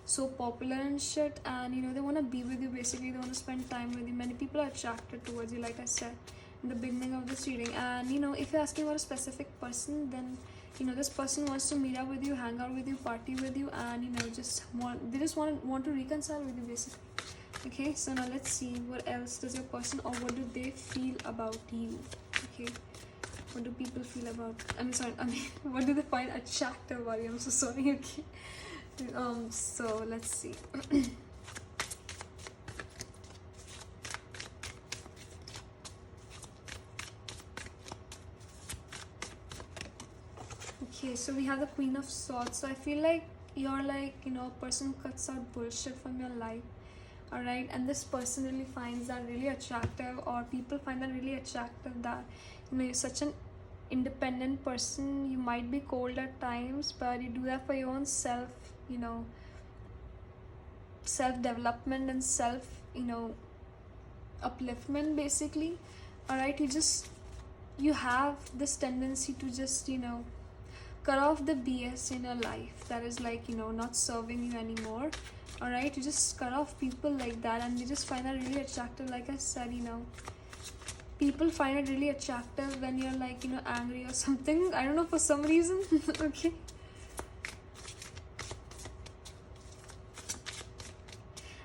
so popular and shit, and they want to be with you. Basically, they want to spend time with you. Many people are attracted towards you, like I said in the beginning of this reading. And if you're asking about a specific person, then this person wants to meet up with you, hang out with you, party with you, and they just want to reconcile with you, basically. Okay, so now let's see what else does your person, or what do they feel about you. Okay, what do people feel about, what do they find attractive about you? I'm so sorry. Okay, so let's see. Okay, so we have the Queen of Swords. So I feel like you're like a person who cuts out bullshit from your life, all right? And this person really finds that really attractive, or people find that really attractive, that you're such an independent person. You might be cold at times, but you do that for your own self, self development and self upliftment, basically. All right, you have this tendency to just cut off the BS in your life that is like not serving you anymore. All right, you just cut off people like that, and they just find that really attractive. Like I said, people find it really attractive when you're like angry or something. I don't know, for some reason. Okay,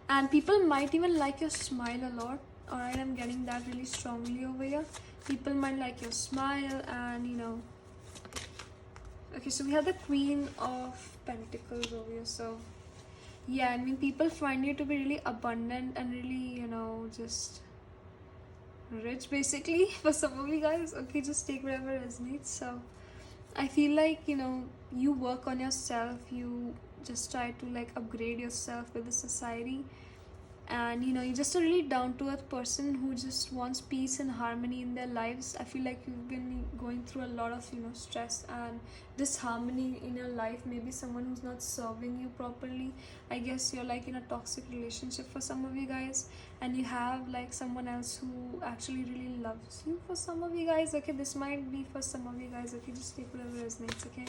and people might even like your smile a lot. All right, I'm getting that really strongly over here. People might like your smile, and okay, so we have the Queen of Pentacles over here. So yeah, I mean, people find you to be really abundant and really just rich, basically. For some of you guys. Okay, just take whatever resonates. So I feel like you work on yourself, you just try to like upgrade yourself with the society, and you're just a really down-to-earth person who just wants peace and harmony in their lives. I feel like you've been going through a lot of stress and disharmony in your life. Maybe someone who's not serving you properly. I guess you're like in a toxic relationship for some of you guys, and you have like someone else who actually really loves you for some of you guys. Okay, this might be for some of you guys. Okay, just take whatever resonates. Okay,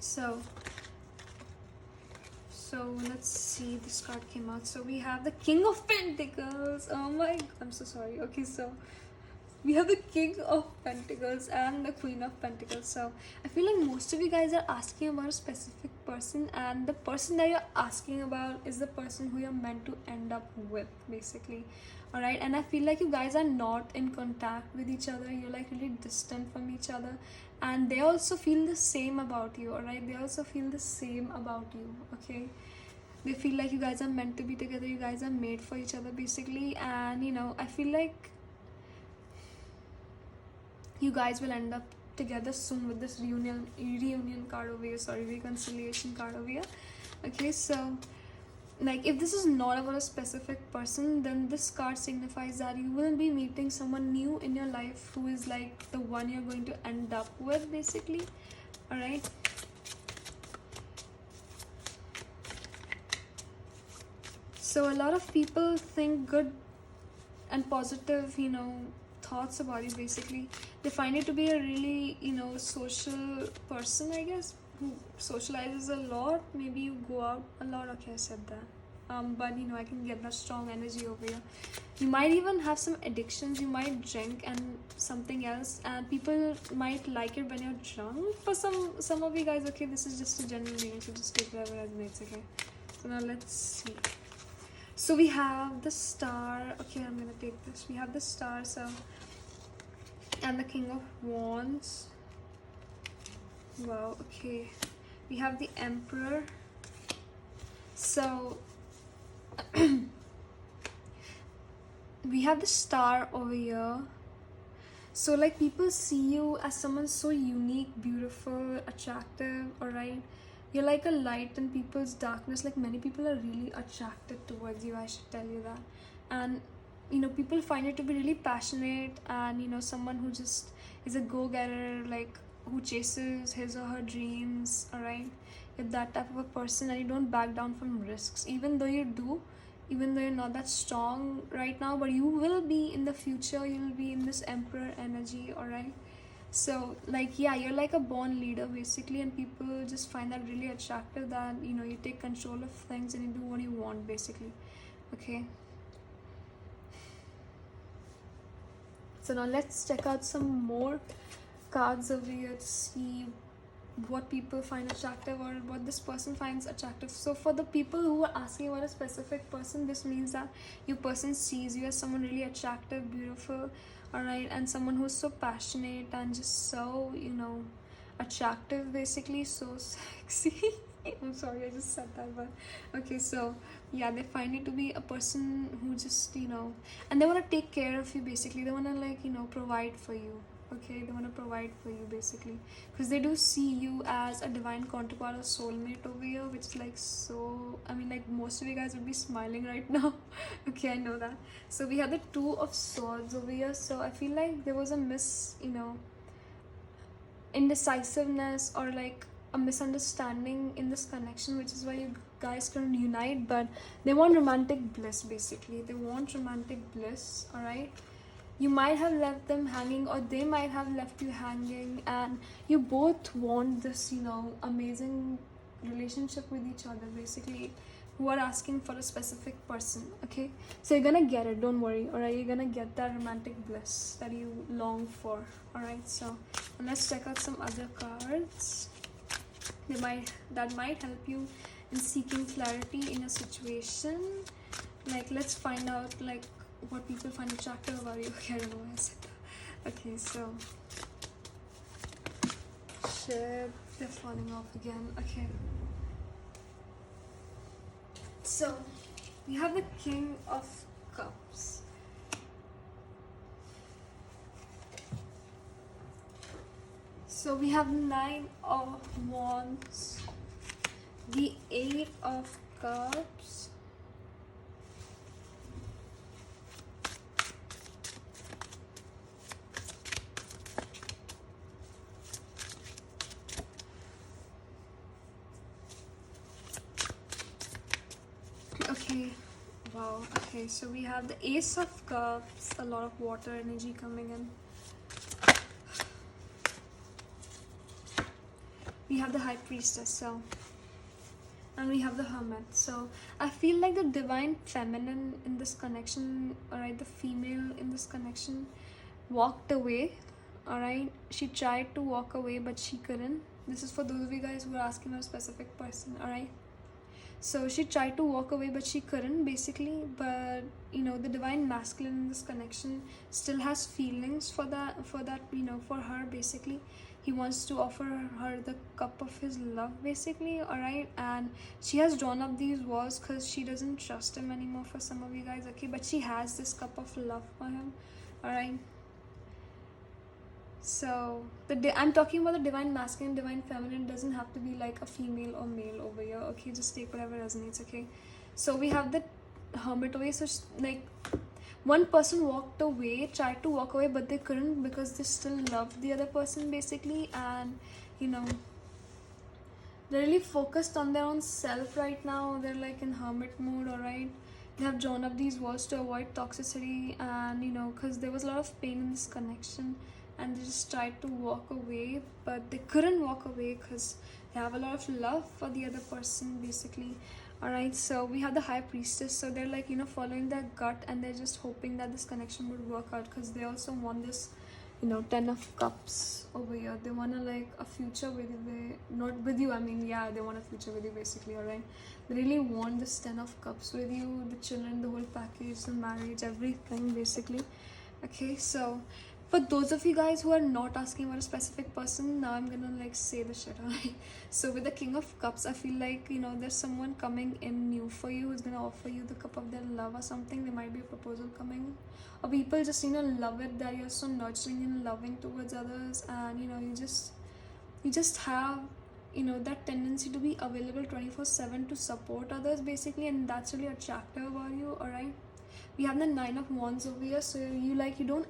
so let's see, this card came out. So we have the King of Pentacles. Oh my god, I'm so sorry. Okay, so we have the King of Pentacles and the Queen of Pentacles. So I feel like most of you guys are asking about a specific person, and the person that you're asking about is the person who you're meant to end up with, basically. All right, and I feel like you guys are not in contact with each other. You're like really distant from each other, and they also feel the same about you. All right, they also feel the same about you. Okay, they feel like you guys are meant to be together. You guys are made for each other, basically. And I feel like you guys will end up together soon with this reunion card over here. Sorry, reconciliation card over here. Okay, so like if this is not about a specific person, then this card signifies that you will be meeting someone new in your life who is like the one you're going to end up with, basically. All right, so a lot of people think good and positive thoughts about you, basically. They find it to be a really social person, I guess, who socializes a lot. Maybe you go out a lot. Okay, I said that. But I can get that strong energy over here. You might even have some addictions. You might drink and something else, and people might like it when you're drunk. For some of you guys, okay, this is just a general reading, so just take whatever resonates. Okay, so now let's see. So we have the Star. Okay, I'm gonna take this. We have the Star, so, and the King of Wands. Wow. Okay, we have the Emperor. So we have the Star over here. So like people see you as someone so unique, beautiful, attractive. All right, you're like a light in people's darkness. Like many people are really attracted towards you, I should tell you that. And people find it to be really passionate, and someone who just is a go-getter, like who chases his or her dreams, alright? You're that type of a person and you don't back down from risks, even though you do, even though you're not that strong right now, but you will be in the future. You'll be in this emperor energy, alright? So like, yeah, you're like a born leader basically, and people just find that really attractive, that you know, you take control of things and you do what you want basically. Okay, so now let's check out some more cards over here to see what people find attractive or what this person finds attractive. So for the people who are asking about a specific person, this means that your person sees you as someone really attractive, beautiful, alright, and someone who's so passionate and just so, you know, attractive basically, so sexy. I'm sorry, I just said that, but okay, so yeah, they find you to be a person who just, you know, and they want to take care of you basically. They want to, like, you know, provide for you. Okay, they want to provide for you basically, because they do see you as a divine counterpart or soulmate over here, which is like, so I mean, like, most of you guys would be smiling right now. Okay, I know that. So we have the Two of Swords over here. So I feel like there was a indecisiveness or like a misunderstanding in this connection, which is why you guys couldn't unite. But they want romantic bliss basically. They want romantic bliss, alright? You might have left them hanging, or they might have left you hanging, and you both want this, you know, amazing relationship with each other basically, who are asking for a specific person. Okay, so you're gonna get it, don't worry, alright? You're gonna get that romantic bliss that you long for, alright? So let's check out some other cards that might help you in seeking clarity in a situation. Like, let's find out like what people find attractive about you. Okay, I don't know why I said that. Okay, so shit, they're falling off again. Okay, so we have the King of Cups. So we have Nine of Wands, the Eight of Cups, okay, wow, okay, so we have the Ace of Cups, a lot of water energy coming in. We have the High Priestess, so, and we have the Hermit. So I feel like the divine feminine in this connection, alright, the female in this connection walked away, alright? She tried to walk away, but she couldn't. This is for those of you guys who are asking about a specific person, alright? So she tried to walk away, but she couldn't basically. But you know, the divine masculine in this connection still has feelings for that, you know, for her basically. He wants to offer her the cup of his love basically, alright? And she has drawn up these walls because she doesn't trust him anymore, for some of you guys, okay? But she has this cup of love for him, alright? So I'm talking about the divine masculine, divine feminine. Doesn't have to be like a female or male over here, okay? Just take whatever resonates, okay? So we have the Hermit away. So like, one person walked away, tried to walk away, but they couldn't because they still loved the other person basically. And you know, they're really focused on their own self right now. They're like in hermit mode, alright? They have drawn up these walls to avoid toxicity, and you know, because there was a lot of pain in this connection, and they just tried to walk away, but they couldn't walk away because they have a lot of love for the other person basically. Alright, so we have the High Priestess. So they're like, you know, following their gut, and they're just hoping that this connection would work out, because they also want this, you know, 10 of Cups over here. They want to like a future with you. Not with you, I mean, yeah, they want a future with you basically, alright? They really want this 10 of Cups with you, the children, the whole package, the marriage, everything basically. Okay, so for those of you guys who are not asking about a specific person, now I'm gonna like say the shit, alright? So with the King of Cups, I feel like, you know, there's someone coming in new for you who's gonna offer you the cup of their love or something. There might be a proposal coming, or people just, you know, love it that you're so nurturing and loving towards others, and you know, you just have, you know, that tendency to be available 24/7 to support others basically, and that's really attractive about you, alright? We have the Nine of Wands over here. So you don't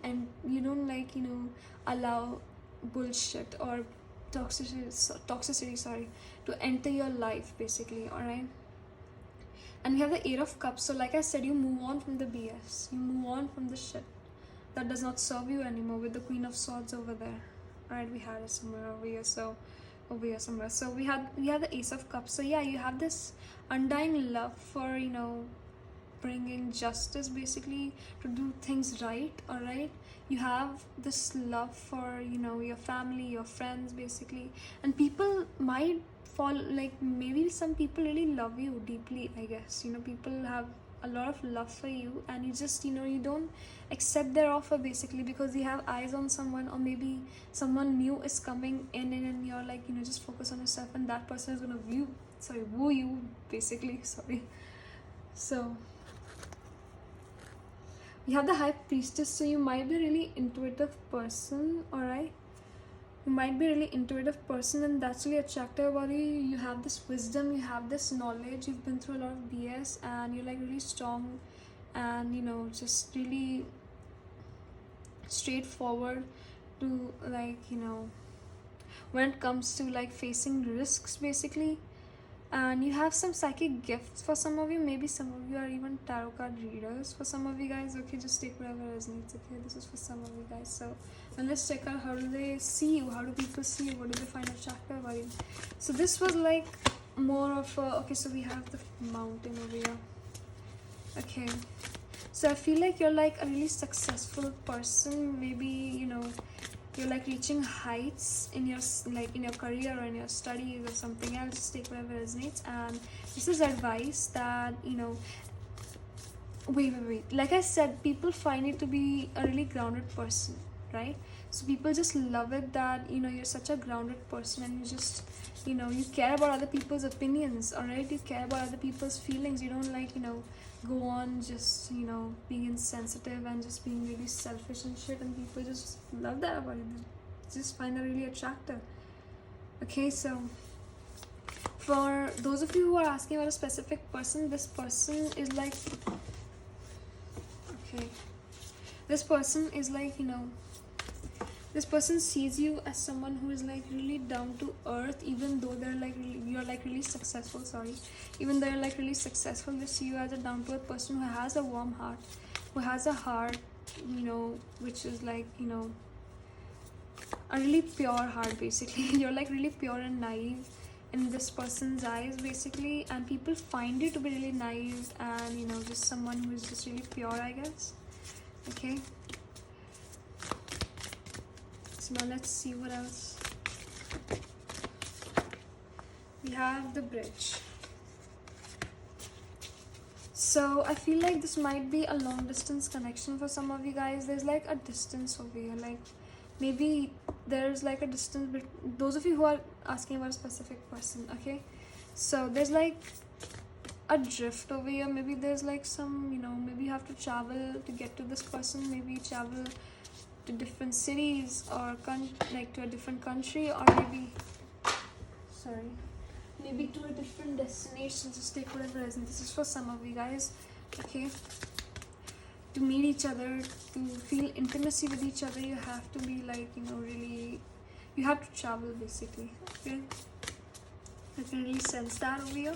like, you know, allow bullshit or toxicity, sorry, to enter your life basically. All right. And we have the Eight of Cups. So like I said, you move on from the BS, you move on from the shit that does not serve you anymore, with the Queen of Swords over there. All right, we had it somewhere over here. So over here somewhere. So we have the Ace of Cups. So yeah, you have this undying love for, you know, bringing justice basically, to do things right. All right, you have this love for, you know, your family, your friends basically. And people might fall, like maybe some people really love you deeply, I guess. You know, people have a lot of love for you, and you just, you know, you don't accept their offer basically because you have eyes on someone, or maybe someone new is coming in, and you're like, you know, just focus on yourself, and that person is gonna woo you basically. Sorry. So you have the High Priestess. So you might be a really intuitive person. All right, you might be a really intuitive person, and that's really attractive about you. You have this wisdom, you have this knowledge, you've been through a lot of BS, and you're like really strong, and you know, just really straightforward to, like, you know, when it comes to like facing risks basically. And you have some psychic gifts for some of you. Maybe some of you are even tarot card readers for some of you guys. Okay, just take whatever resonates. Okay, this is for some of you guys. So and let's check out, how do they see you, how do people see you, what do they find attractive about you. So this was like more of a, okay, so we have the mountain over here. Okay, so I feel like you're like a really successful person. Maybe, you know, you're like reaching heights in your, like in your career or in your studies or something. I'll just take whatever resonates. And this is advice that, you know, wait, like I said, people find it to be a really grounded person, right? So people just love it that, you know, you're such a grounded person, and you just, you know, you care about other people's opinions. All right, you care about other people's feelings. You don't like, you know, go on just, you know, being insensitive and just being really selfish and shit, and people just love that about you. They just find that really attractive. Okay, so for those of you who are asking about a specific person, this person is like, okay, this person is like, you know, this person sees you as someone who is like really down to earth, even though they're like you're like really successful. Sorry, even though you're like really successful, they see you as a down to earth person who has a warm heart, who has a heart, you know, which is like, you know, a really pure heart basically. You're like really pure and naive in this person's eyes basically, and people find you to be really naive and, you know, just someone who is just really pure, I guess. Okay, so now let's see what else. We have the Bridge. So I feel like this might be a long distance connection for some of you guys. There's like a distance over here, like maybe there's like a distance those of you who are asking about a specific person. Okay, so there's like a drift over here. Maybe there's like some, you know, maybe you have to travel to get to this person. Maybe travel to different cities, or like to a different country, or maybe, sorry, maybe to a different destination. Just take whatever it is, and this is for some of you guys. Okay, to meet each other, to feel intimacy with each other, you have to be like, you know, really, you have to travel basically. Okay, I can really sense that over here.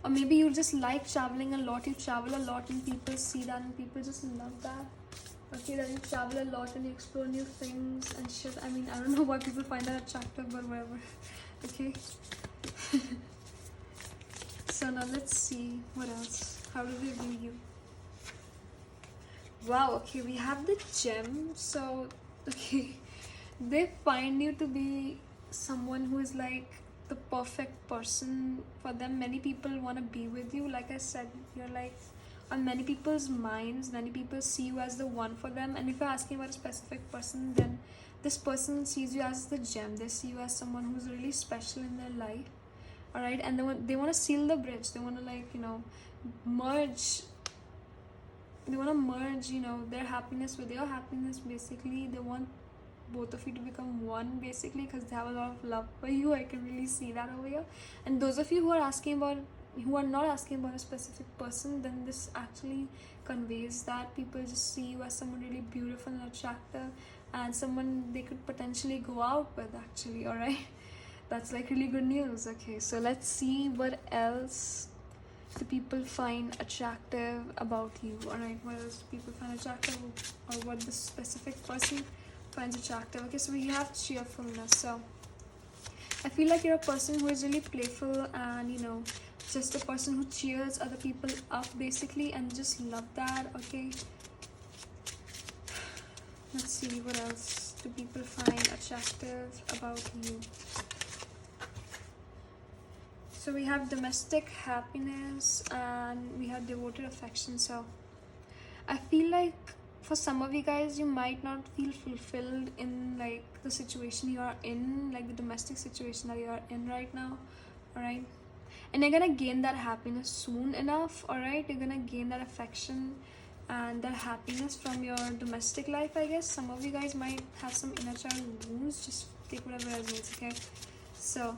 Or maybe you just like traveling a lot, you travel a lot, and people see that, and people just love that. Okay, that you travel a lot and you explore new things and shit. I mean, I don't know why people find that attractive, but whatever. Okay. So now let's see what else. How do they view you? Wow, okay, we have the Gem. So, okay, they find you to be someone who is like the perfect person for them. Many people want to be with you. Like I said, you're like on many people's minds. Many people see you as the one for them. And if you're asking about a specific person, then this person sees you as the Gem. They see you as someone who's really special in their life. All right, and they want to seal the bridge. They want to, like, you know, merge. They want to merge, you know, their happiness with your happiness basically. They want both of you to become one basically, because they have a lot of love for you. I can really see that over here. And those of you who are not asking about a specific person, then this actually conveys that people just see you as someone really beautiful and attractive, and someone they could potentially go out with actually. All right, That's like really good news. Okay, so let's see what else do people find attractive about you. Alright, what else do people find attractive, or what the specific person finds attractive? Okay, so we have cheerfulness. So I feel like you're a person who is really playful and, you know, just a person who cheers other people up basically, and just love that. Okay, let's see what else do people find attractive about you. So we have domestic happiness and we have devoted affection. So I feel like for some of you guys, you might not feel fulfilled in like the situation you are in, like the domestic situation that you are in right now. Alright, and you're gonna gain that happiness soon enough. Alright, you're gonna gain that affection and that happiness from your domestic life. I guess some of you guys might have some inner child wounds. Just take whatever resonates. Okay, so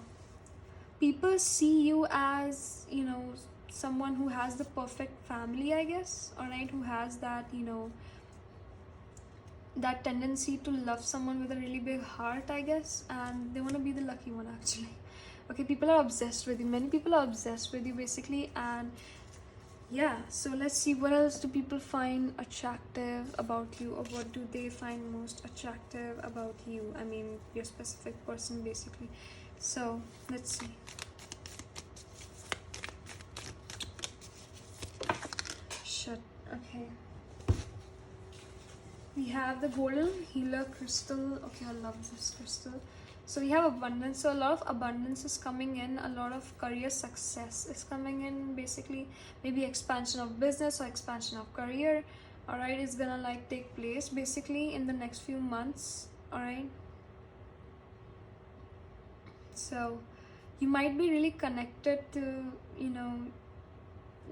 people see you as, you know, someone who has the perfect family, I guess. Alright, who has that, you know, that tendency to love someone with a really big heart, I guess, and they want to be the lucky one actually. Okay, people are obsessed with you. Many people are obsessed with you basically. And yeah, so let's see what else do people find attractive about you, or what do they find most attractive about you. I mean, your specific person basically. So let's see. Shut. Okay, we have the golden healer crystal. Okay, I love this crystal. So we have abundance. So a lot of abundance is coming in, a lot of career success is coming in basically. Maybe expansion of business or expansion of career. Alright, it's gonna like take place basically in the next few months. Alright, so you might be really connected to, you know,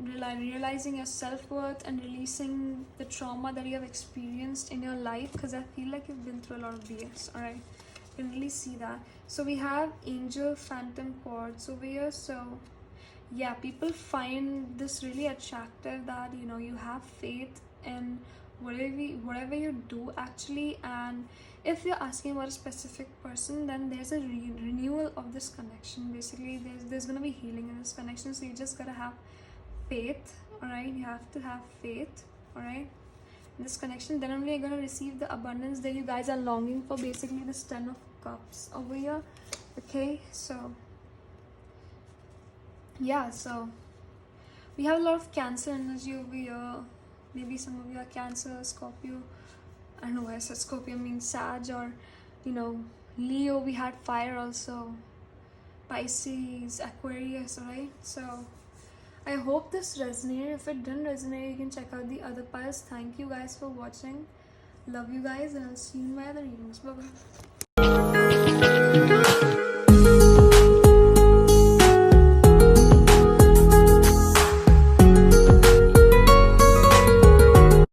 realizing your self-worth and releasing the trauma that you have experienced in your life, because I feel like you've been through a lot of BS. Alright, you can really see that. So we have angel phantom quartz over here. So yeah, people find this really attractive, that, you know, you have faith in whatever you do actually. And if you're asking about a specific person, then there's a renewal of this connection basically. There's gonna be healing in this connection. So you just gotta have faith. Alright, you have to have faith. Alright, in this connection, then only you're gonna receive the abundance that you guys are longing for, basically. This 10 of cups over here. Okay, so yeah, so we have a lot of Cancer energy over here. Maybe some of you are Cancer, Scorpio. I don't know why I said Scorpio, means Sag, or, you know, Leo. We had fire also, Pisces, Aquarius. Alright, so I hope this resonated. If it didn't resonate, you can check out the other piles. Thank you guys for watching. Love you guys, and I'll see you in my other readings. Bye bye.